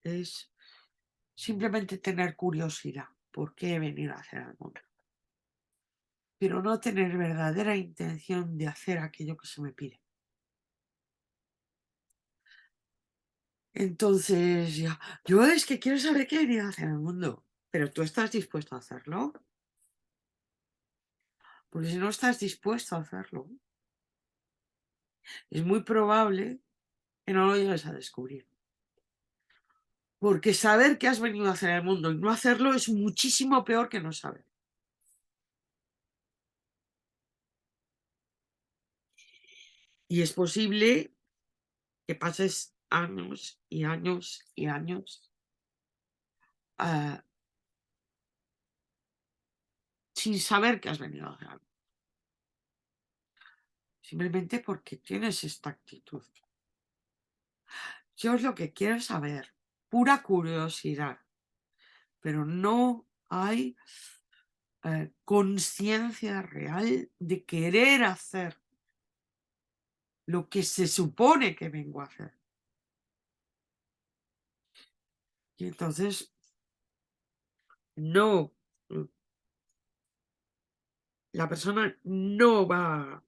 es simplemente tener curiosidad. ¿Por qué he venido a hacer al mundo? Pero no tener verdadera intención de hacer aquello que se me pide. Entonces, yo es que quiero saber qué he venido a hacer al mundo. Pero tú estás dispuesto a hacerlo. Porque si no estás dispuesto a hacerlo, es muy probable que no lo llegues a descubrir. Porque saber qué has venido a hacer al mundo y no hacerlo es muchísimo peor que no saber. Y es posible que pases años y años y años sin saber qué has venido a hacer. Simplemente porque tienes esta actitud. Yo es lo que quiero saber, pura curiosidad, pero no hay conciencia real de querer hacer lo que se supone que vengo a hacer. Y entonces no, la persona no va,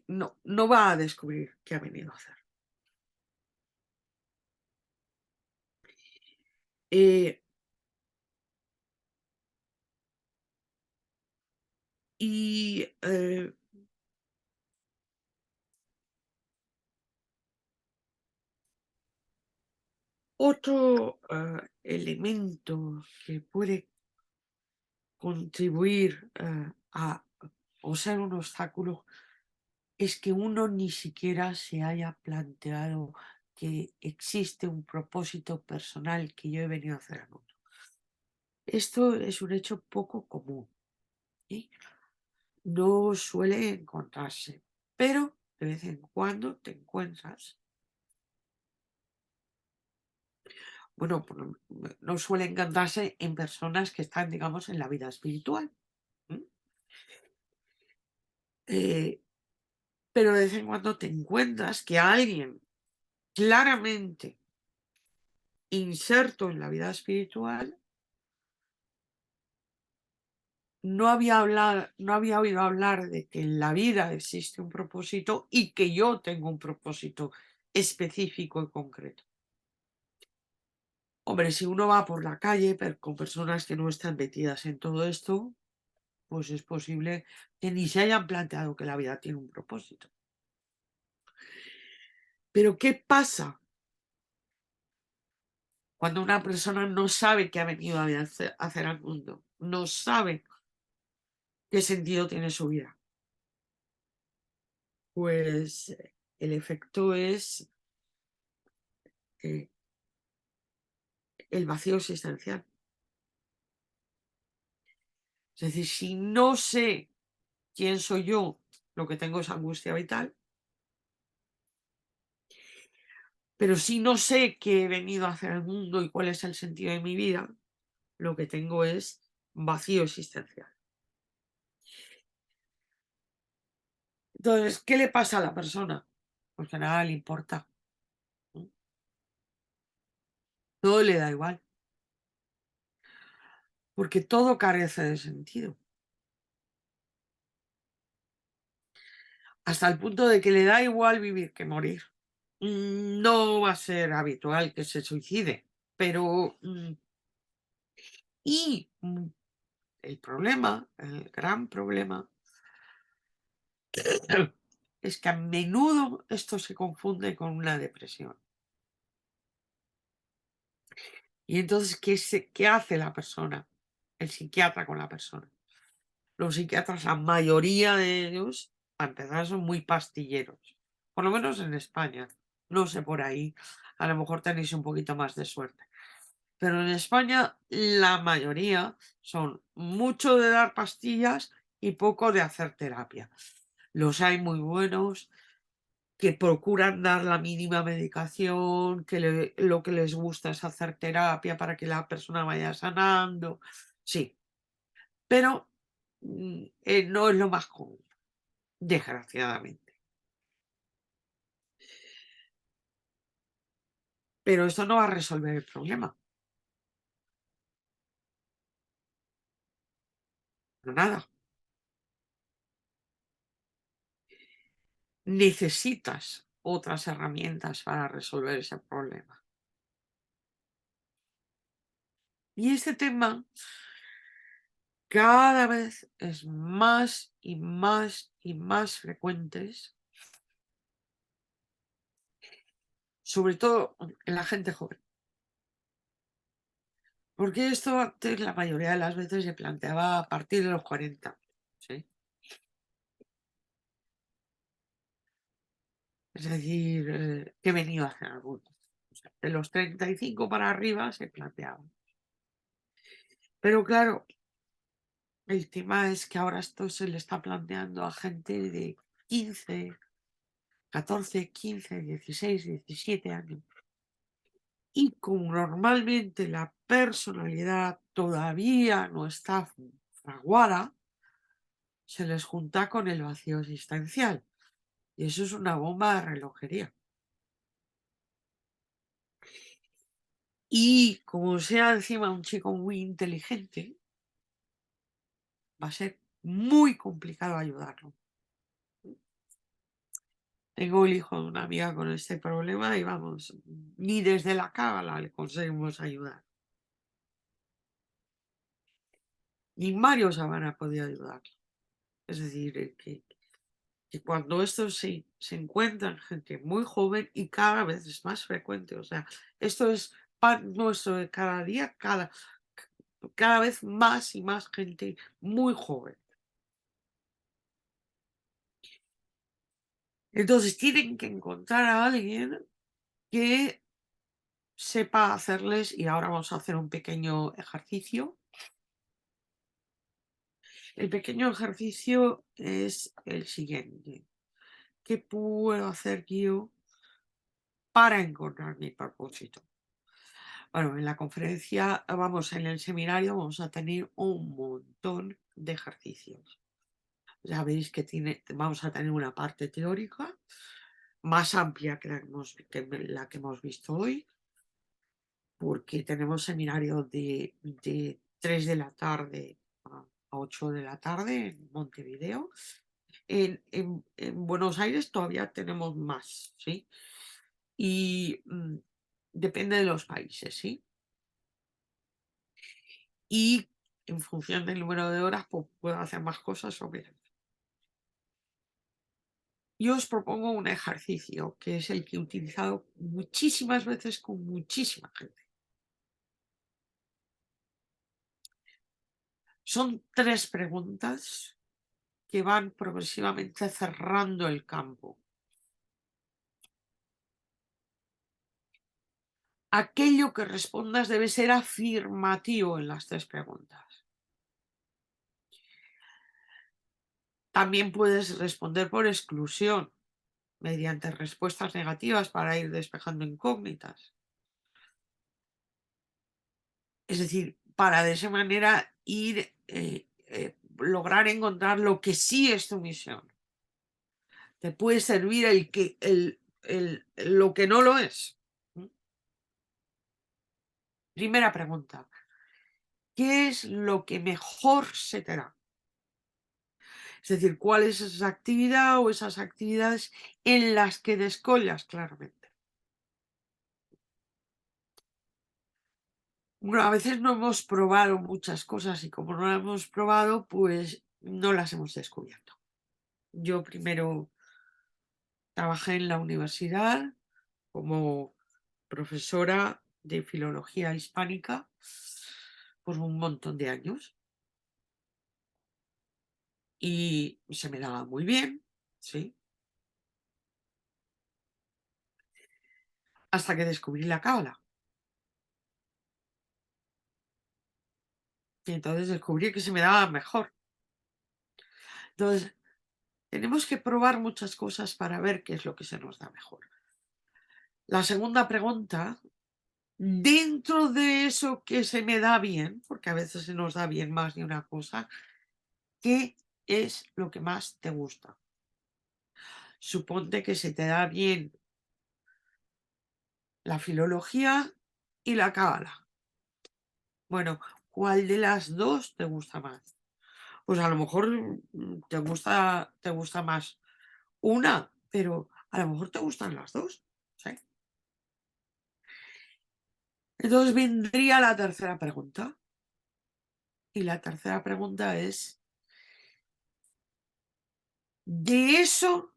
no va a descubrir qué ha venido a hacer. Y otro elemento que puede contribuir o ser un obstáculo es que uno ni siquiera se haya planteado que existe un propósito personal que yo he venido a hacer al mundo. Esto es un hecho poco común, ¿sí? No suele encontrarse, pero de vez en cuando te encuentras. Bueno, no suele encontrarse en personas que están, digamos, en la vida espiritual. Pero de vez en cuando te encuentras que alguien claramente inserto en la vida espiritual no había oído hablar de que en la vida existe un propósito y que yo tengo un propósito específico y concreto. Hombre, si uno va por la calle con personas que no están metidas en todo esto, pues es posible que ni se hayan planteado que la vida tiene un propósito. Pero ¿qué pasa cuando una persona no sabe qué ha venido a hacer al mundo? No sabe qué sentido tiene su vida. Pues el efecto es el vacío existencial. Es decir, si no sé quién soy yo, lo que tengo es angustia vital, pero si no sé qué he venido a hacer al mundo y cuál es el sentido de mi vida, lo que tengo es vacío existencial. Entonces, ¿qué le pasa a la persona? Pues que nada le importa. Todo le da igual. Porque todo carece de sentido. Hasta el punto de que le da igual vivir que morir. No va a ser habitual que se suicide, pero el problema, el gran problema, es que a menudo esto se confunde con una depresión. Y entonces, ¿qué hace la persona? El psiquiatra con la persona. Los psiquiatras, la mayoría de ellos, a empezar, son muy pastilleros. Por lo menos en España. No sé por ahí. A lo mejor tenéis un poquito más de suerte. Pero en España la mayoría son mucho de dar pastillas y poco de hacer terapia. Los hay muy buenos que procuran dar la mínima medicación, que lo que les gusta es hacer terapia para que la persona vaya sanando. Sí, pero no es lo más común, desgraciadamente. Pero esto no va a resolver el problema. Nada. Necesitas otras herramientas para resolver ese problema. Y este tema cada vez es más y más y más frecuentes, sobre todo en la gente joven. Porque esto antes la mayoría de las veces se planteaba a partir de los 40, ¿sí? Es decir, ¿qué he venido a hacer alguno? O sea, de los 35 para arriba se planteaba. Pero claro, el tema es que ahora esto se le está planteando a gente de 15, 14, 15, 16, 17 años. Y como normalmente la personalidad todavía no está fraguada, se les junta con el vacío existencial. Y eso es una bomba de relojería. Y como sea encima un chico muy inteligente, va a ser muy complicado ayudarlo. Tengo el hijo de una amiga con este problema y vamos, ni desde la cábala le conseguimos ayudar. Ni Mario Sabana ha podido ayudarlo. Es decir, que cuando esto se encuentra en gente muy joven y cada vez es más frecuente, o sea, esto es pan nuestro de cada día, cada vez más y más gente muy joven. Entonces tienen que encontrar a alguien que sepa hacerles, y ahora vamos a hacer un pequeño ejercicio. El pequeño ejercicio es el siguiente. ¿Qué puedo hacer yo para encontrar mi propósito? Bueno, en la conferencia, en el seminario vamos a tener un montón de ejercicios. Ya veis que vamos a tener una parte teórica más amplia que la que hemos visto hoy, porque tenemos seminario de 3 de la tarde a 8 de la tarde en Montevideo. En Buenos Aires todavía tenemos más, ¿sí? Y depende de los países, ¿sí? Y en función del número de horas, pues puedo hacer más cosas o menos. Yo os propongo un ejercicio que es el que he utilizado muchísimas veces con muchísima gente. Son 3 preguntas que van progresivamente cerrando el campo. Aquello que respondas debe ser afirmativo en las 3 preguntas. También puedes responder por exclusión, mediante respuestas negativas para ir despejando incógnitas. Es decir, para de esa manera lograr encontrar lo que sí es tu misión. Te puede servir lo que no lo es. Primera pregunta. ¿Qué es lo que mejor se te da? Es decir, ¿cuál es esa actividad o esas actividades en las que descollas claramente? Bueno, a veces no hemos probado muchas cosas y como no las hemos probado, pues no las hemos descubierto. Yo primero trabajé en la universidad como profesora de filología hispánica por un montón de años y se me daba muy bien, ¿sí? Hasta que descubrí la cábala. Y entonces descubrí que se me daba mejor. Entonces, tenemos que probar muchas cosas para ver qué es lo que se nos da mejor. La segunda pregunta, dentro de eso que se me da bien, porque a veces se nos da bien más de una cosa, ¿qué es lo que más te gusta? Suponte que se te da bien la filología y la cábala. Bueno, ¿cuál de las dos te gusta más? Pues a lo mejor te gusta más una, pero a lo mejor te gustan las dos. ¿Sí? Entonces vendría la tercera pregunta. Y la tercera pregunta es, de eso,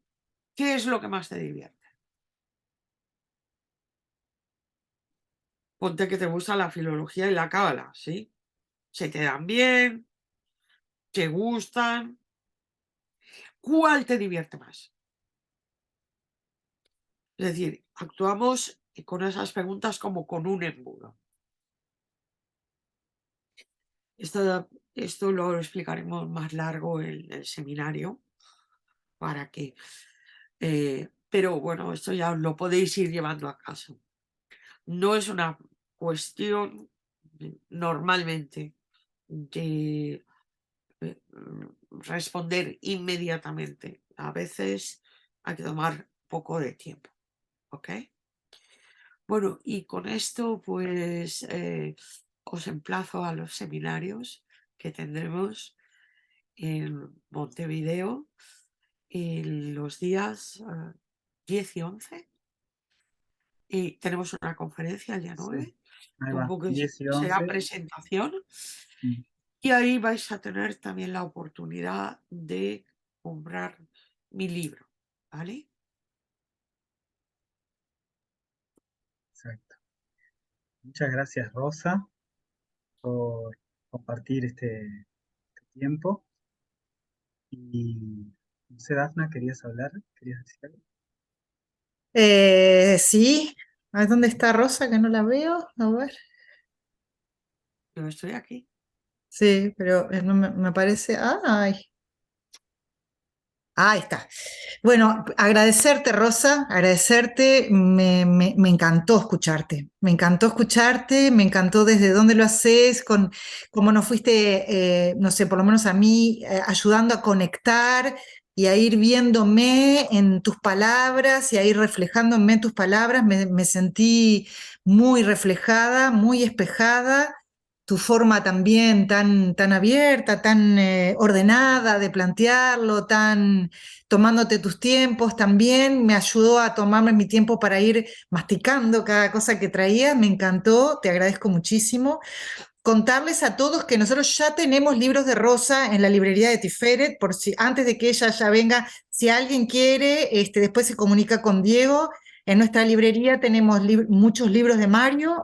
¿qué es lo que más te divierte? Ponte que te gusta la filología y la cábala, ¿sí? Se te dan bien, te gustan. ¿Cuál te divierte más? Es decir, actuamos con esas preguntas como con un embudo. Esto lo explicaremos más largo en el seminario para que... pero bueno, esto ya os lo podéis ir llevando a casa. No es una cuestión normalmente de responder inmediatamente. A veces hay que tomar poco de tiempo. ¿Ok? Bueno, y con esto pues os emplazo a los seminarios que tendremos en Montevideo en los días 10 y 11. Y tenemos una conferencia el día 9, Sí, ahí un va, poco 10 y será 11. presentación. Mm, Y ahí vais a tener también la oportunidad de comprar mi libro, ¿vale? exacto. Muchas gracias, Rosa, por compartir este tiempo. Y no sé, Dafna, ¿querías hablar? ¿Querías decir algo? Sí, a ver, ¿dónde está Rosa? Que no la veo. A ver. Yo estoy aquí. Sí, pero no me parece. Ay, ahí está. Bueno, agradecerte, Rosa, agradecerte. Me encantó escucharte. Me encantó escucharte, me encantó desde dónde lo haces, con cómo nos fuiste, no sé, por lo menos a mí, ayudando a conectar y a ir viéndome en tus palabras y a ir reflejándome en tus palabras. Me sentí muy reflejada, muy espejada. Tu forma también tan abierta, tan ordenada de plantearlo, tan tomándote tus tiempos también, me ayudó a tomarme mi tiempo para ir masticando cada cosa que traías, me encantó, te agradezco muchísimo. Contarles a todos que nosotros ya tenemos libros de Rosa en la librería de Tiferet, por si antes de que ella ya venga, si alguien quiere, después se comunica con Diego. En nuestra librería tenemos muchos libros de Mario,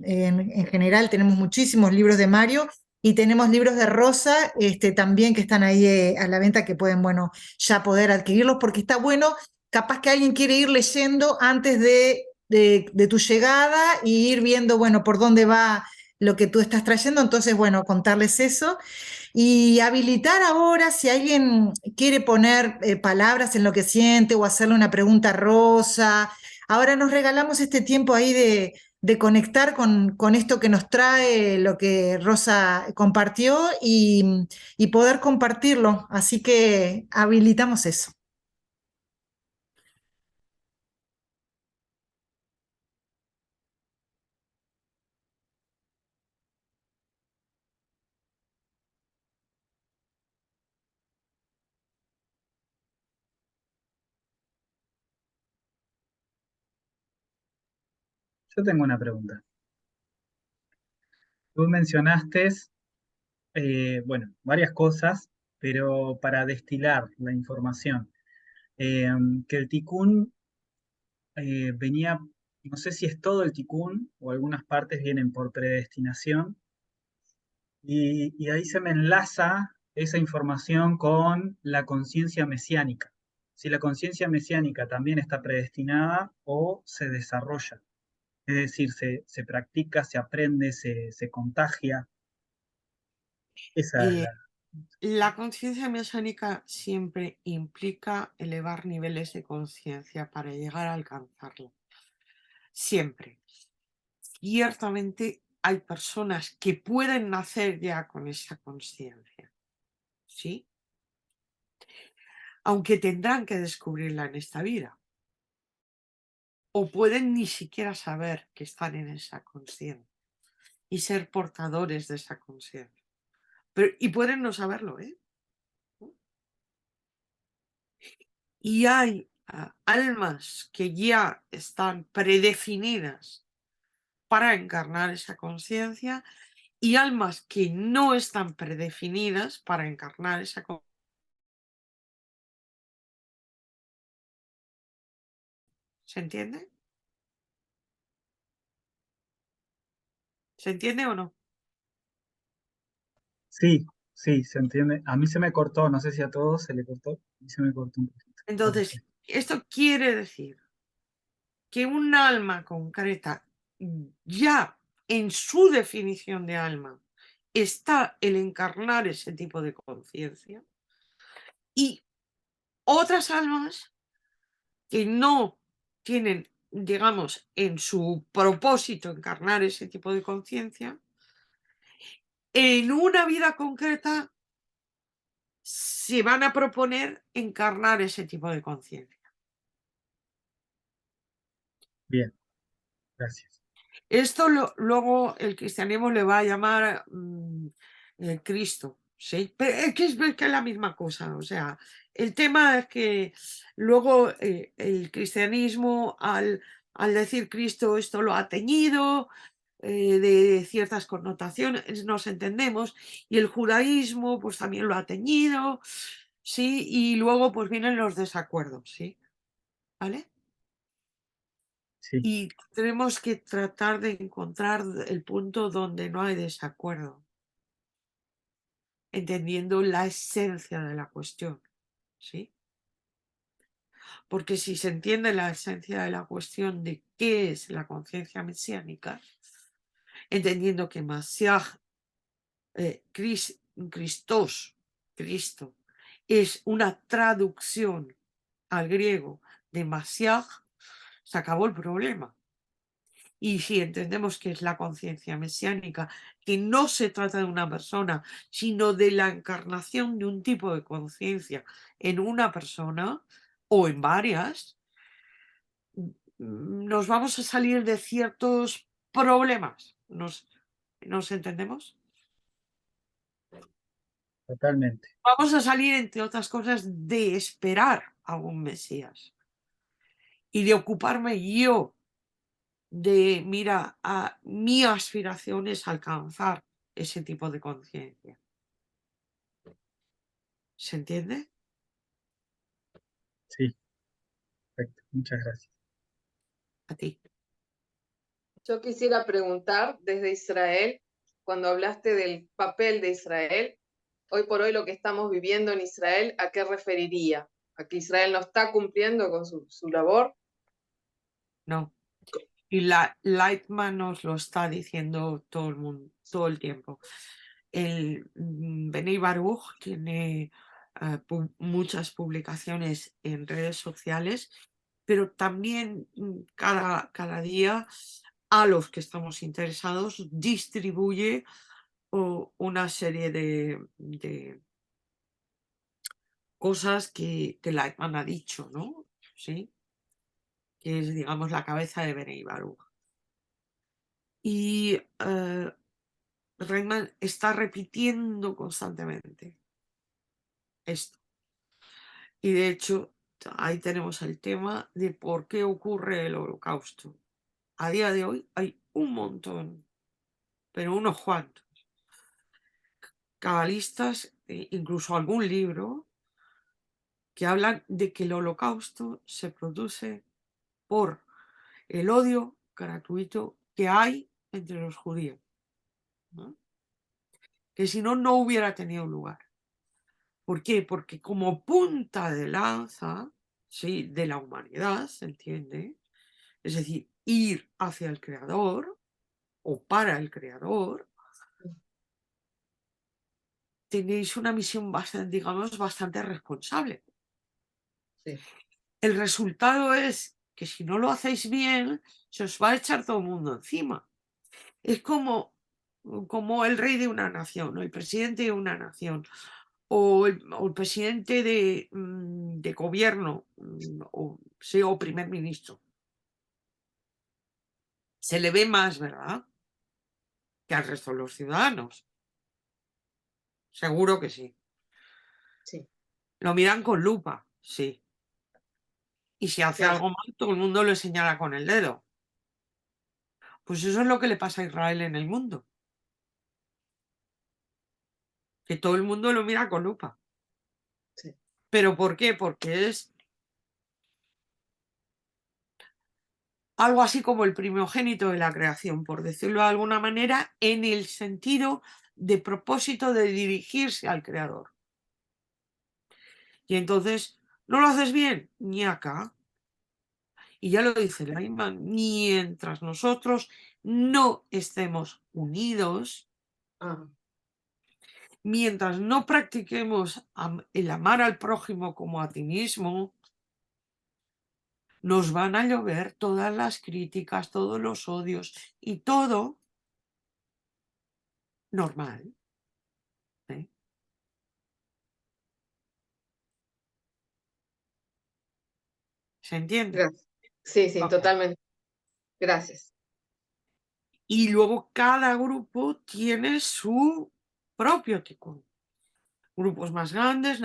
en general tenemos muchísimos libros de Mario y tenemos libros de Rosa también que están ahí a la venta que pueden, bueno, ya poder adquirirlos porque está bueno, capaz que alguien quiere ir leyendo antes de tu llegada y ir viendo, bueno, por dónde va lo que tú estás trayendo, entonces, bueno, contarles eso y habilitar ahora si alguien quiere poner palabras en lo que siente o hacerle una pregunta a Rosa. Ahora nos regalamos este tiempo ahí de conectar con esto que nos trae lo que Rosa compartió y poder compartirlo. Así que habilitamos eso. Yo tengo una pregunta. Tú mencionaste, bueno, varias cosas, pero para destilar la información, eh, que el ticún venía, no sé si es todo el ticún o algunas partes vienen por predestinación, y ahí se me enlaza esa información con la conciencia mesiánica. Si la conciencia mesiánica también está predestinada o se desarrolla, es decir, se practica, se aprende, se contagia. Esa es Eh, la... la conciencia mesiánica siempre implica elevar niveles de conciencia para llegar a alcanzarla. Siempre. Ciertamente hay personas que pueden nacer ya con esa conciencia, ¿sí? Aunque tendrán que descubrirla en esta vida. o pueden ni siquiera saber que están en esa conciencia y ser portadores de esa conciencia. Y pueden no saberlo, ¿eh? Y hay almas que ya están predefinidas para encarnar esa conciencia y almas que no están predefinidas para encarnar esa conciencia. ¿Se entiende? ¿Se entiende o no? Sí, sí, se entiende. A mí se me cortó, no sé si a todos se le cortó, a mí se me cortó un poquito. Ahora sí. Entonces, esto quiere decir que un alma concreta ya en su definición de alma está el encarnar ese tipo de conciencia y otras almas que no tienen, digamos, en su propósito encarnar ese tipo de conciencia, en una vida concreta se van a proponer encarnar ese tipo de conciencia. Bien, gracias. Esto luego el cristianismo le va a llamar Cristo, ¿sí? Pero es que es la misma cosa, o sea, el tema es que luego el cristianismo al decir Cristo esto lo ha teñido de ciertas connotaciones, nos entendemos, y el judaísmo pues también lo ha teñido, ¿sí? Y luego pues vienen los desacuerdos, ¿sí? ¿Vale? Sí, Y tenemos que tratar de encontrar el punto donde no hay desacuerdo, entendiendo la esencia de la cuestión, ¿sí? Porque si se entiende la esencia de la cuestión de qué es la conciencia mesiánica, entendiendo que Mashiach, Christos, Cristo, es una traducción al griego de Mashiach, se acabó el problema. Y si entendemos que es la conciencia mesiánica, que no se trata de una persona, sino de la encarnación de un tipo de conciencia en una persona o en varias, nos vamos a salir de ciertos problemas. ¿Nos entendemos? totalmente. Vamos a salir, entre otras cosas, de esperar a un Mesías y de ocuparme yo de, mira, mi aspiración es alcanzar ese tipo de conciencia. ¿Se entiende? Sí, perfecto. Muchas gracias. A ti. Yo quisiera preguntar desde Israel, cuando hablaste del papel de Israel, hoy por hoy lo que estamos viviendo en Israel, ¿a qué referiría? ¿A que Israel no está cumpliendo con su labor? No. Y Lightman nos lo está diciendo todo el mundo, todo el tiempo. El Bnei Baruch tiene muchas publicaciones en redes sociales, pero también cada día a los que estamos interesados distribuye una serie de cosas que Lightman ha dicho, ¿no? Sí, que es, digamos, la cabeza de Bnei Baruch. Y Reitman está repitiendo constantemente esto. Y de hecho, ahí tenemos el tema de por qué ocurre el holocausto. A día de hoy hay un montón, pero unos cuantos, cabalistas, incluso algún libro, que hablan de que el holocausto se produce por el odio gratuito que hay entre los judíos, ¿no? Que si no, no hubiera tenido lugar. ¿Por qué? Porque como punta de lanza, ¿sí?, de la humanidad, ¿se entiende? Es decir, ir hacia el creador o para el creador, tenéis una misión bastante, digamos, bastante responsable. Sí. El resultado es que si no lo hacéis bien, se os va a echar todo el mundo encima. Es como el rey de una nación o el presidente de una nación o el presidente de gobierno o primer ministro. Se le ve más, ¿verdad?, que al resto de los ciudadanos. Seguro que sí. Sí. Lo miran con lupa, sí. Y si hace Claro. algo mal, todo el mundo le señala con el dedo. Pues eso es lo que le pasa a Israel en el mundo. Que todo el mundo lo mira con lupa. Sí. ¿Pero por qué? Porque es algo así como el primogénito de la creación, por decirlo de alguna manera, en el sentido de propósito de dirigirse al Creador. Y entonces, ¿no lo haces bien? Ni acá. Y ya lo dice la Imam, mientras nosotros no estemos unidos, Ah, mientras no practiquemos el amar al prójimo como a ti mismo, nos van a llover todas las críticas, todos los odios y todo normal. ¿Eh? ¿Se entiende? gracias. Sí, sí, Ok. totalmente. Gracias. Y luego cada grupo tiene su propio tikkun. Grupos más grandes,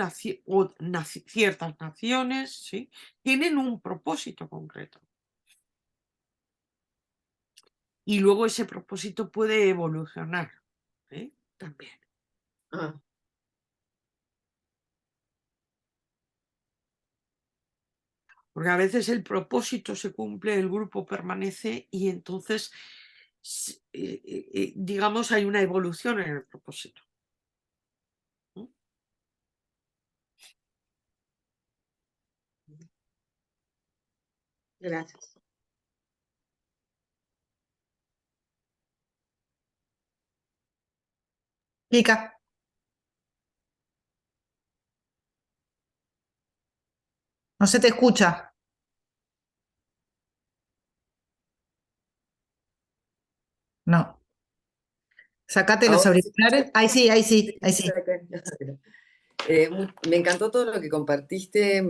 ciertas naciones, ¿sí?, tienen un propósito concreto. Y luego ese propósito puede evolucionar, ¿eh?, también. Ah, Porque a veces el propósito se cumple, el grupo permanece y entonces, digamos, hay una evolución en el propósito. ¿No? gracias. Kika, no se te escucha. No. Sacate los Ahora sí. auriculares. Ahí sí, ahí sí, ahí sí. Me encantó todo lo que compartiste,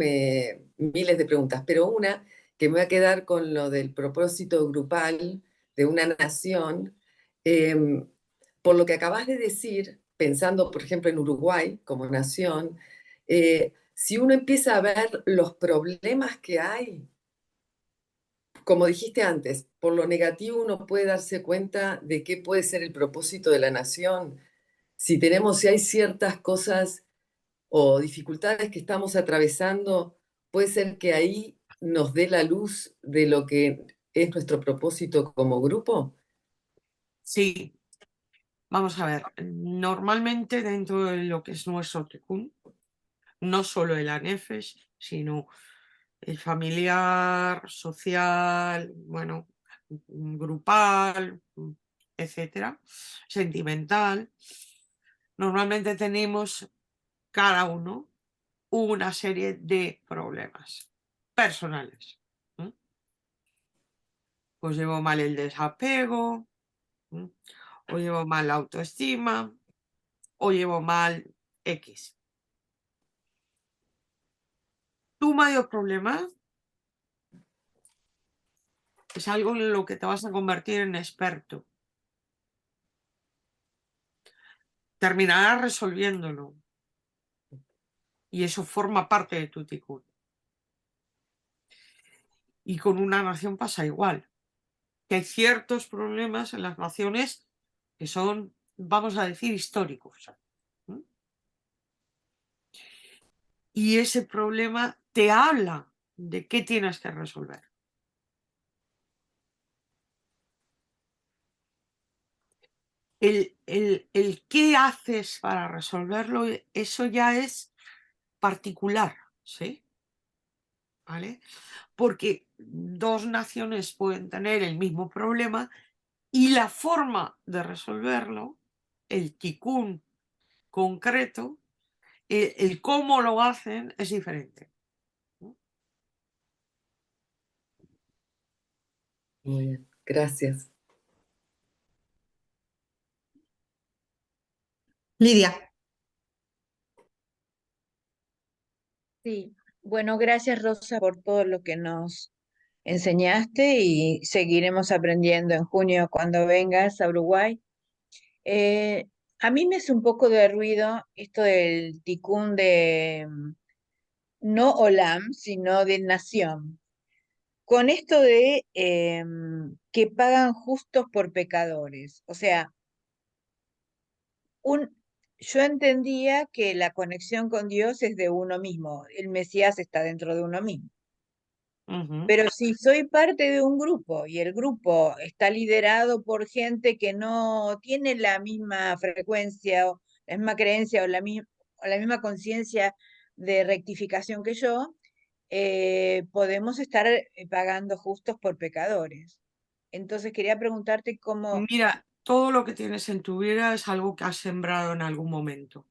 miles de preguntas, pero una que me va a quedar con lo del propósito grupal de una nación. Por lo que acabas de decir, pensando, por ejemplo, en Uruguay como nación, si uno empieza a ver los problemas que hay, como dijiste antes, por lo negativo uno puede darse cuenta de qué puede ser el propósito de la nación. Si hay ciertas cosas o dificultades que estamos atravesando, puede ser que ahí nos dé la luz de lo que es nuestro propósito como grupo. Sí, vamos a ver. Normalmente dentro de lo que es nuestro tikkun, no solo el anefesh, sino el familiar, social, bueno, grupal, etcétera, sentimental. Normalmente tenemos cada uno una serie de problemas personales. ¿Mm? Pues llevo mal el desapego, ¿Mm?, o llevo mal la autoestima, o llevo mal X. Tu mayor problema es algo en lo que te vas a convertir en experto. Terminarás resolviéndolo. Y eso forma parte de tu tikkun. Y con una nación pasa igual. Que hay ciertos problemas en las naciones que son, vamos a decir, históricos. ¿Mm? Y ese problema te habla de qué tienes que resolver. El qué haces para resolverlo, eso ya es particular, ¿sí? ¿Vale? Porque dos naciones pueden tener el mismo problema y la forma de resolverlo, el tikkun concreto, el cómo lo hacen es diferente. ¿No? Muy bien, gracias. Lidia. Sí, bueno, gracias Rosa por todo lo que nos enseñaste y seguiremos aprendiendo en junio cuando vengas a Uruguay. A mí me hace un poco de ruido esto del ticún de no olam, sino de nación. Con esto de que pagan justos por pecadores. O sea, yo entendía que la conexión con Dios es de uno mismo. El Mesías está dentro de uno mismo. Pero si soy parte de un grupo y el grupo está liderado por gente que no tiene la misma frecuencia o la misma creencia o la misma conciencia de rectificación que yo, podemos estar pagando justos por pecadores. Entonces quería preguntarte cómo... Mira, todo lo que tienes en tu vida es algo que has sembrado en algún momento.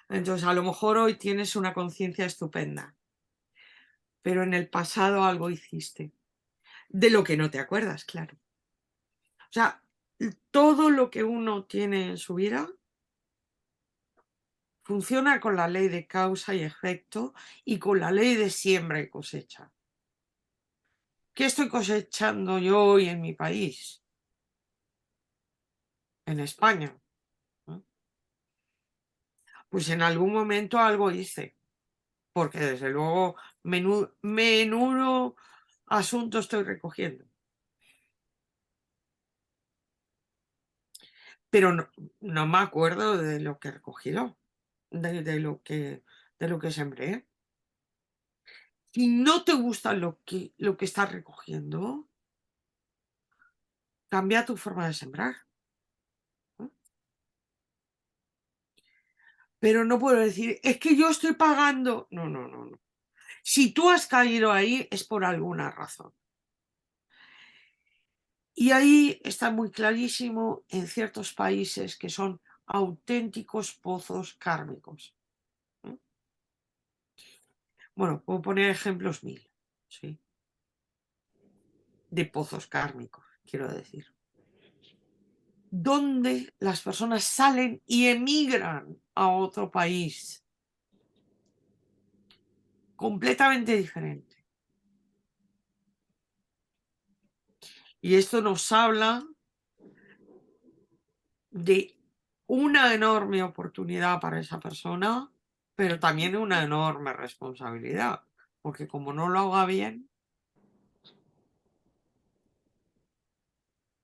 Entonces, a lo mejor hoy tienes una conciencia estupenda, pero en el pasado algo hiciste, de lo que no te acuerdas, claro. O sea, todo lo que uno tiene en su vida funciona con la ley de causa y efecto y con la ley de siembra y cosecha. ¿Qué estoy cosechando yo hoy en mi país? En España. ¿No? Pues en algún momento algo hice, porque desde luego menudo asunto estoy recogiendo. Pero no me acuerdo de lo que he recogido, de lo que sembré. Si no te gusta lo que estás recogiendo, cambia tu forma de sembrar. ¿No? Pero no puedo decir, es que yo estoy pagando. No, no, no, no. Si tú has caído ahí es por alguna razón. Y ahí está muy clarísimo en ciertos países que son auténticos pozos kármicos. ¿No? Bueno, puedo poner ejemplos mil, ¿sí? De pozos kármicos, quiero decir. Donde las personas salen y emigran a otro país completamente diferente. Y esto nos habla de una enorme oportunidad para esa persona, pero también una enorme responsabilidad, porque como no lo haga bien,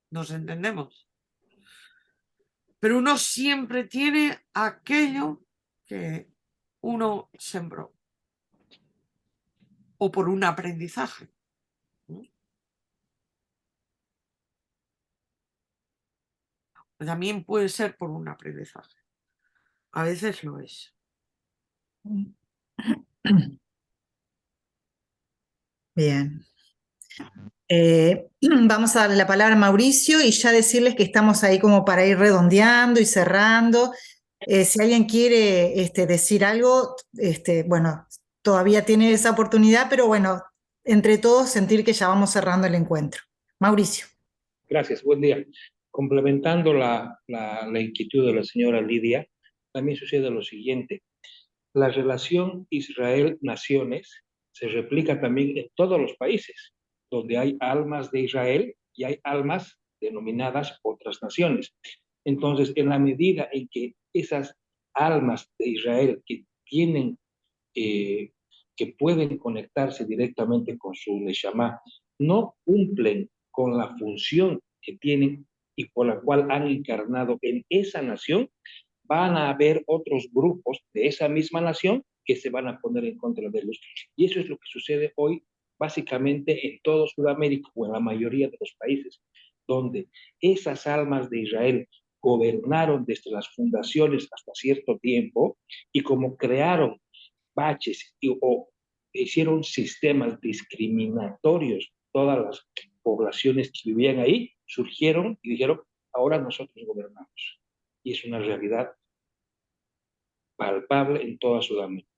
nos entendemos. Pero uno siempre tiene aquello que uno sembró, o por un aprendizaje. ¿No? También puede ser por un aprendizaje. A veces lo es. Bien. Vamos a darle la palabra a Mauricio y ya decirles que estamos ahí como para ir redondeando y cerrando. Si alguien quiere decir algo, bueno, todavía tiene esa oportunidad, pero bueno, entre todos sentir que ya vamos cerrando el encuentro. Mauricio. Gracias, buen día. Complementando la inquietud de la señora Lidia, también sucede lo siguiente. La relación Israel-naciones se replica también en todos los países, donde hay almas de Israel y hay almas denominadas otras naciones. Entonces, en la medida en que esas almas de Israel que tienen, que pueden conectarse directamente con su Neshama, no cumplen con la función que tienen y por la cual han encarnado en esa nación, van a haber otros grupos de esa misma nación que se van a poner en contra de ellos. Y eso es lo que sucede hoy básicamente en todo Sudamérica o en la mayoría de los países, donde esas almas de Israel gobernaron desde las fundaciones hasta cierto tiempo y como crearon baches o hicieron sistemas discriminatorios, todas las poblaciones que vivían ahí surgieron y dijeron, ahora nosotros gobernamos. Y es una realidad palpable en toda Sudamérica.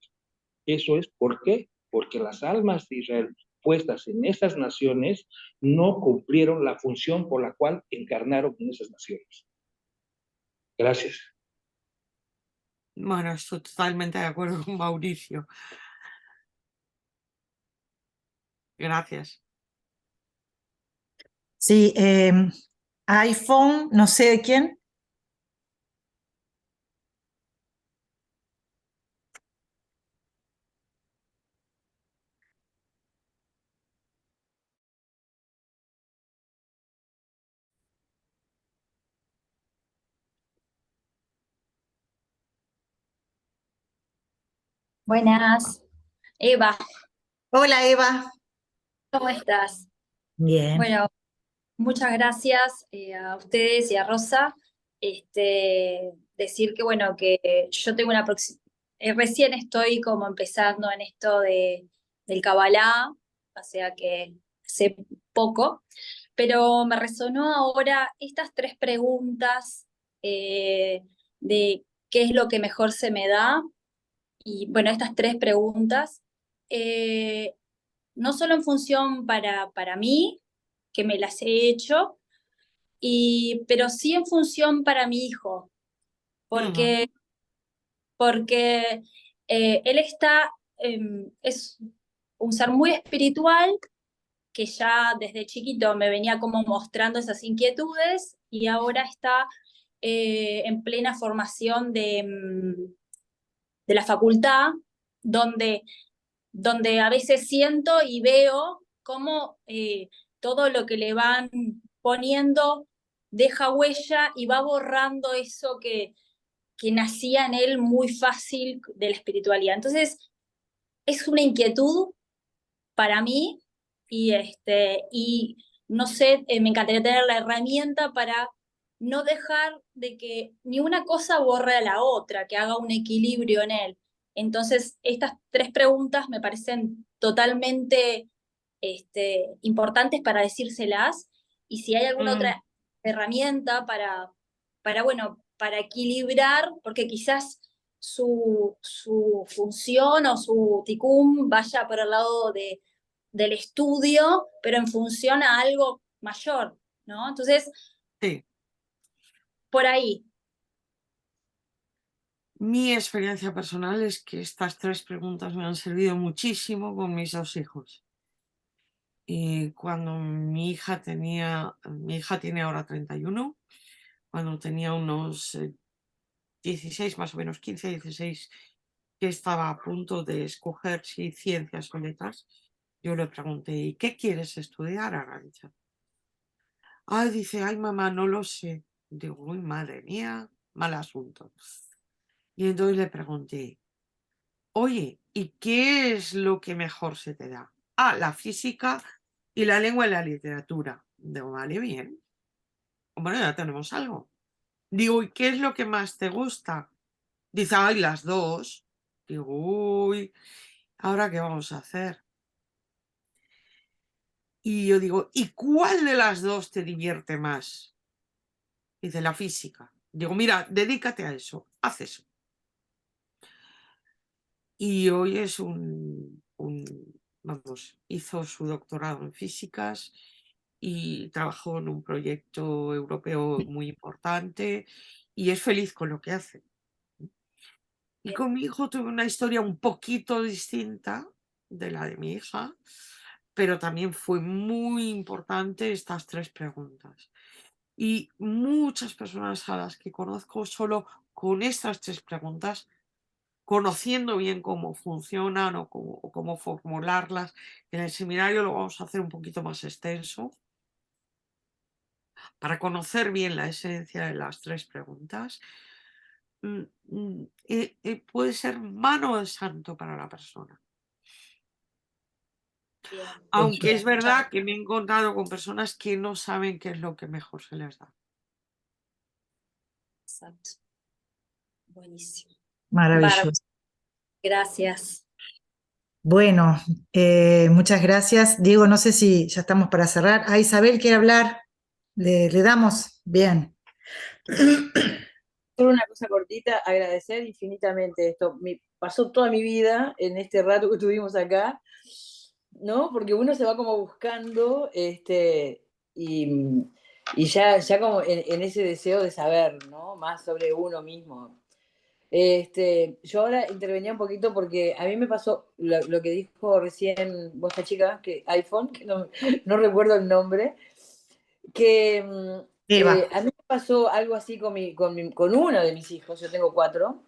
Eso es ¿por qué? Porque las almas de Israel puestas en esas naciones no cumplieron la función por la cual encarnaron en esas naciones. Gracias. Bueno, estoy totalmente de acuerdo con Mauricio. Gracias. Sí, iPhone, no sé de quién. Buenas, Eva, Hola, Eva. ¿cómo estás? Bien. Bueno, muchas gracias a ustedes y a Rosa. Decir que bueno, que yo tengo recién estoy como empezando en esto del Kabbalah, o sea que sé poco, pero me resonó ahora estas tres preguntas de qué es lo que mejor se me da. Y bueno, estas tres preguntas, eh, no solo en función para mí, que me las he hecho, pero sí en función para mi hijo, Ujú, porque, porque él es un ser muy espiritual que ya desde chiquito me venía como mostrando esas inquietudes y ahora está en plena formación de la facultad, donde a veces siento y veo cómo todo lo que le van poniendo deja huella y va borrando eso que nacía en él muy fácil de la espiritualidad. Entonces, es una inquietud para mí y no sé, me encantaría tener la herramienta para no dejar de que ni una cosa borre a la otra, que haga un equilibrio en él. Entonces, estas tres preguntas me parecen totalmente importantes para decírselas y si hay alguna ujú. otra herramienta bueno, para equilibrar, porque quizás su función o su ticum vaya por el lado del estudio, pero en función a algo mayor, ¿no? Entonces, Sí. por ahí. Mi experiencia personal es que estas tres preguntas me han servido muchísimo con mis dos hijos. Y cuando mi hija tiene ahora 31, cuando tenía unos 16, más o menos 15, 16, que estaba a punto de escoger si ciencias o letras, yo le pregunté, ¿y qué quieres estudiar, Arantxa? Ah, dice, ay, mamá, no lo sé. Digo, uy, madre mía, mal asunto. Y entonces le pregunté, oye, ¿y qué es lo que mejor se te da? Ah, la física y la lengua y la literatura. Digo, vale, bien. Bueno, ya tenemos algo. Digo, ¿y qué es lo que más te gusta? Dice, ay, las dos. Digo, uy, ¿ahora qué vamos a hacer? Y yo digo, ¿y cuál de las dos te divierte más? Dice, la física. Digo, mira, dedícate a eso, haz eso. Y hoy es vamos, hizo su doctorado en físicas y trabajó en un proyecto europeo muy importante y es feliz con lo que hace. Y con mi hijo tuve una historia un poquito distinta de la de mi hija, pero también fue muy importante estas tres preguntas. Y muchas personas a las que conozco solo con estas tres preguntas, conociendo bien cómo funcionan o cómo formularlas, en el seminario lo vamos a hacer un poquito más extenso, para conocer bien la esencia de las tres preguntas, puede ser mano de santo para la persona. Bien, Aunque bien, es verdad que me he encontrado con personas que no saben qué es lo que mejor se les da. exacto. Buenísimo. Bárbaro, Maravilloso. gracias. Bueno, muchas gracias. Diego, no sé si ya estamos para cerrar. Ah, Isabel quiere hablar. Le damos. Bien. Solo una cosa cortita, agradecer infinitamente esto. Pasó toda mi vida en este rato que estuvimos acá, ¿no? Porque uno se va como buscando y ya como en ese deseo de saber, ¿no? Más sobre uno mismo. Yo ahora intervenía un poquito porque a mí me pasó lo que dijo recién vos, esta chica, que iPhone, que no recuerdo el nombre, que Eva. a mí me pasó algo así con uno de mis hijos, yo tengo 4,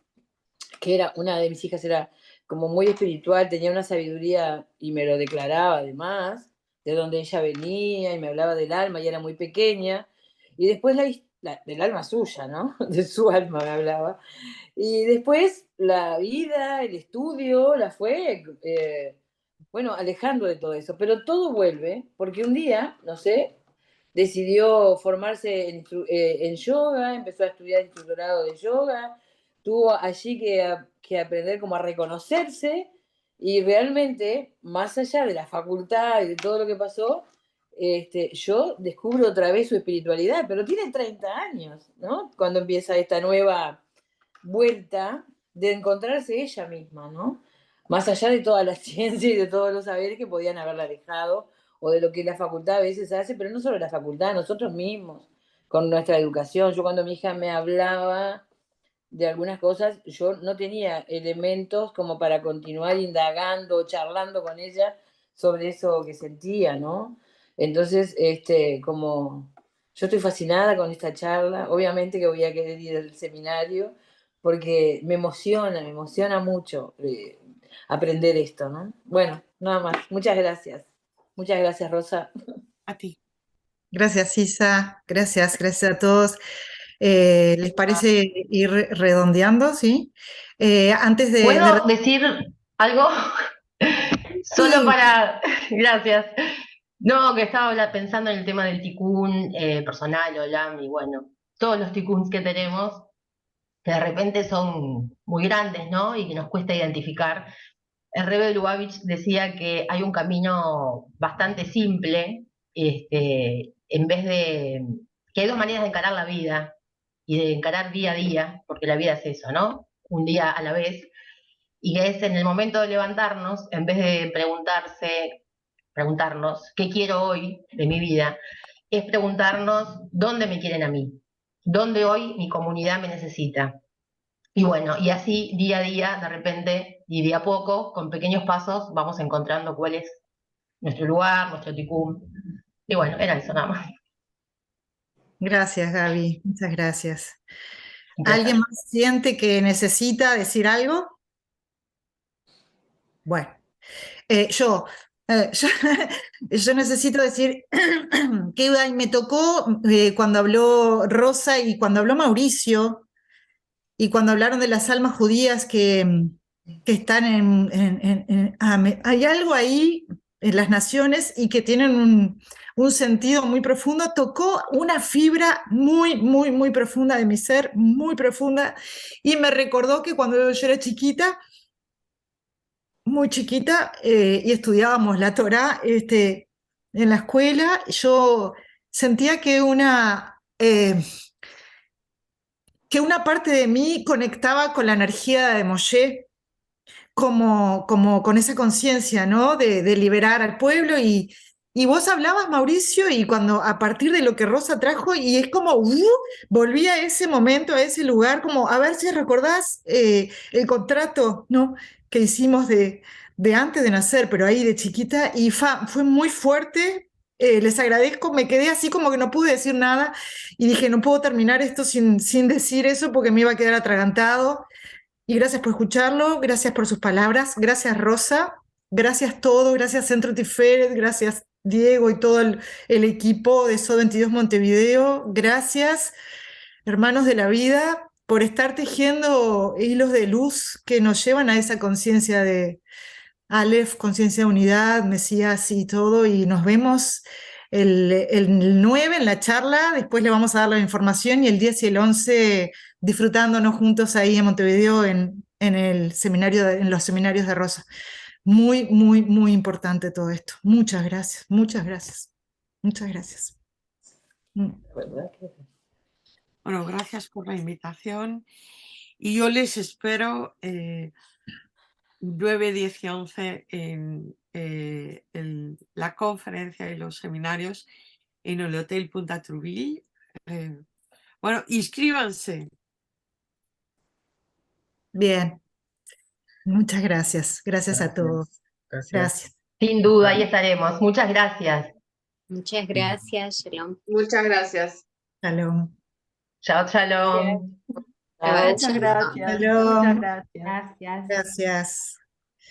que era, una de mis hijas era como muy espiritual, tenía una sabiduría y me lo declaraba además, de donde ella venía y me hablaba del alma y era muy pequeña, y después del alma suya, ¿no? De su alma me hablaba. Y después la vida, el estudio, la fue, bueno, alejando de todo eso. Pero todo vuelve, porque un día, no sé, decidió formarse en yoga, empezó a estudiar instructorado de yoga, tuvo allí que aprender como a reconocerse y realmente, más allá de la facultad y de todo lo que pasó, yo descubro otra vez su espiritualidad, pero tiene 30 años, ¿no? Cuando empieza esta nueva vuelta de encontrarse ella misma, ¿no? Más allá de toda la ciencia y de todos los saberes que podían haberla dejado, o de lo que la facultad a veces hace, pero no solo la facultad, nosotros mismos, con nuestra educación. Yo cuando mi hija me hablaba de algunas cosas, yo no tenía elementos como para continuar indagando, charlando con ella sobre eso que sentía, ¿no? Entonces, como yo estoy fascinada con esta charla, obviamente que voy a querer ir al seminario, porque me emociona mucho aprender esto, ¿no? Bueno, nada más. Muchas gracias. Muchas gracias, Rosa. A ti. Gracias, Isa. Gracias a todos. ¿Les parece ir redondeando? ¿Sí? Antes de... ¿Puedo decir algo? Solo Sí. para... Gracias. No, que estaba pensando en el tema del ticún personal, Olam, y bueno, todos los ticuns que tenemos, que de repente son muy grandes, ¿no? Y que nos cuesta identificar. El Rebbe de Lubavitch decía que hay un camino bastante simple, en vez de... que hay 2 maneras de encarar la vida y de encarar día a día, porque la vida es eso, ¿no? Un día a la vez, y es en el momento de levantarnos, en vez de preguntarnos qué quiero hoy de mi vida, es preguntarnos dónde me quieren a mí, dónde hoy mi comunidad me necesita. Y bueno, y así día a día, de repente, y de a poco, con pequeños pasos, vamos encontrando cuál es nuestro lugar, nuestro ticún. Y bueno, era eso nada más. Gracias, Gaby. Muchas gracias. Gracias. ¿Alguien más siente que necesita decir algo? Bueno, yo necesito decir que me tocó cuando habló Rosa y cuando habló Mauricio y cuando hablaron de las almas judías que están hay algo ahí en las naciones y que tienen un sentido muy profundo, tocó una fibra muy, muy, muy profunda de mi ser, muy profunda, y me recordó que cuando yo era chiquita, muy chiquita, y estudiábamos la Torá en la escuela, yo sentía que una parte de mí conectaba con la energía de Moshe, como con esa conciencia, ¿no? De liberar al pueblo y vos hablabas, Mauricio, y cuando a partir de lo que Rosa trajo, y es como, volví a ese momento, a ese lugar, como a ver si recordás el contrato, ¿no? Que hicimos de antes de nacer, pero ahí de chiquita, y fue muy fuerte. Les agradezco, me quedé así como que no pude decir nada y dije, no puedo terminar esto sin decir eso porque me iba a quedar atragantado. Y gracias por escucharlo, gracias por sus palabras, gracias Rosa, gracias todo, gracias Centro Tiferet, gracias Diego y todo el equipo de So22 Montevideo, gracias hermanos de la vida por estar tejiendo hilos de luz que nos llevan a esa conciencia de Aleph, conciencia de unidad, Mesías y todo, y nos vemos el 9 en la charla, después le vamos a dar la información, y el 10 y el 11 disfrutándonos juntos ahí en Montevideo en en los seminarios de Rosa. Muy, muy, muy importante todo esto. Muchas gracias, muchas gracias. Muchas gracias. Bueno, gracias por la invitación y yo les espero 9, 10 y 11 en la conferencia y los seminarios en el Hotel Punta Trubí. Bueno, inscríbanse. Bien. Muchas gracias. Gracias a todos. Gracias. Gracias. Sin duda, ahí estaremos. Muchas gracias. Muchas gracias, Shalom. Muchas gracias. Shalom. Chao, shalom. Shabbat Muchas shalom. gracias. Shalom. Muchas gracias. Gracias. Gracias.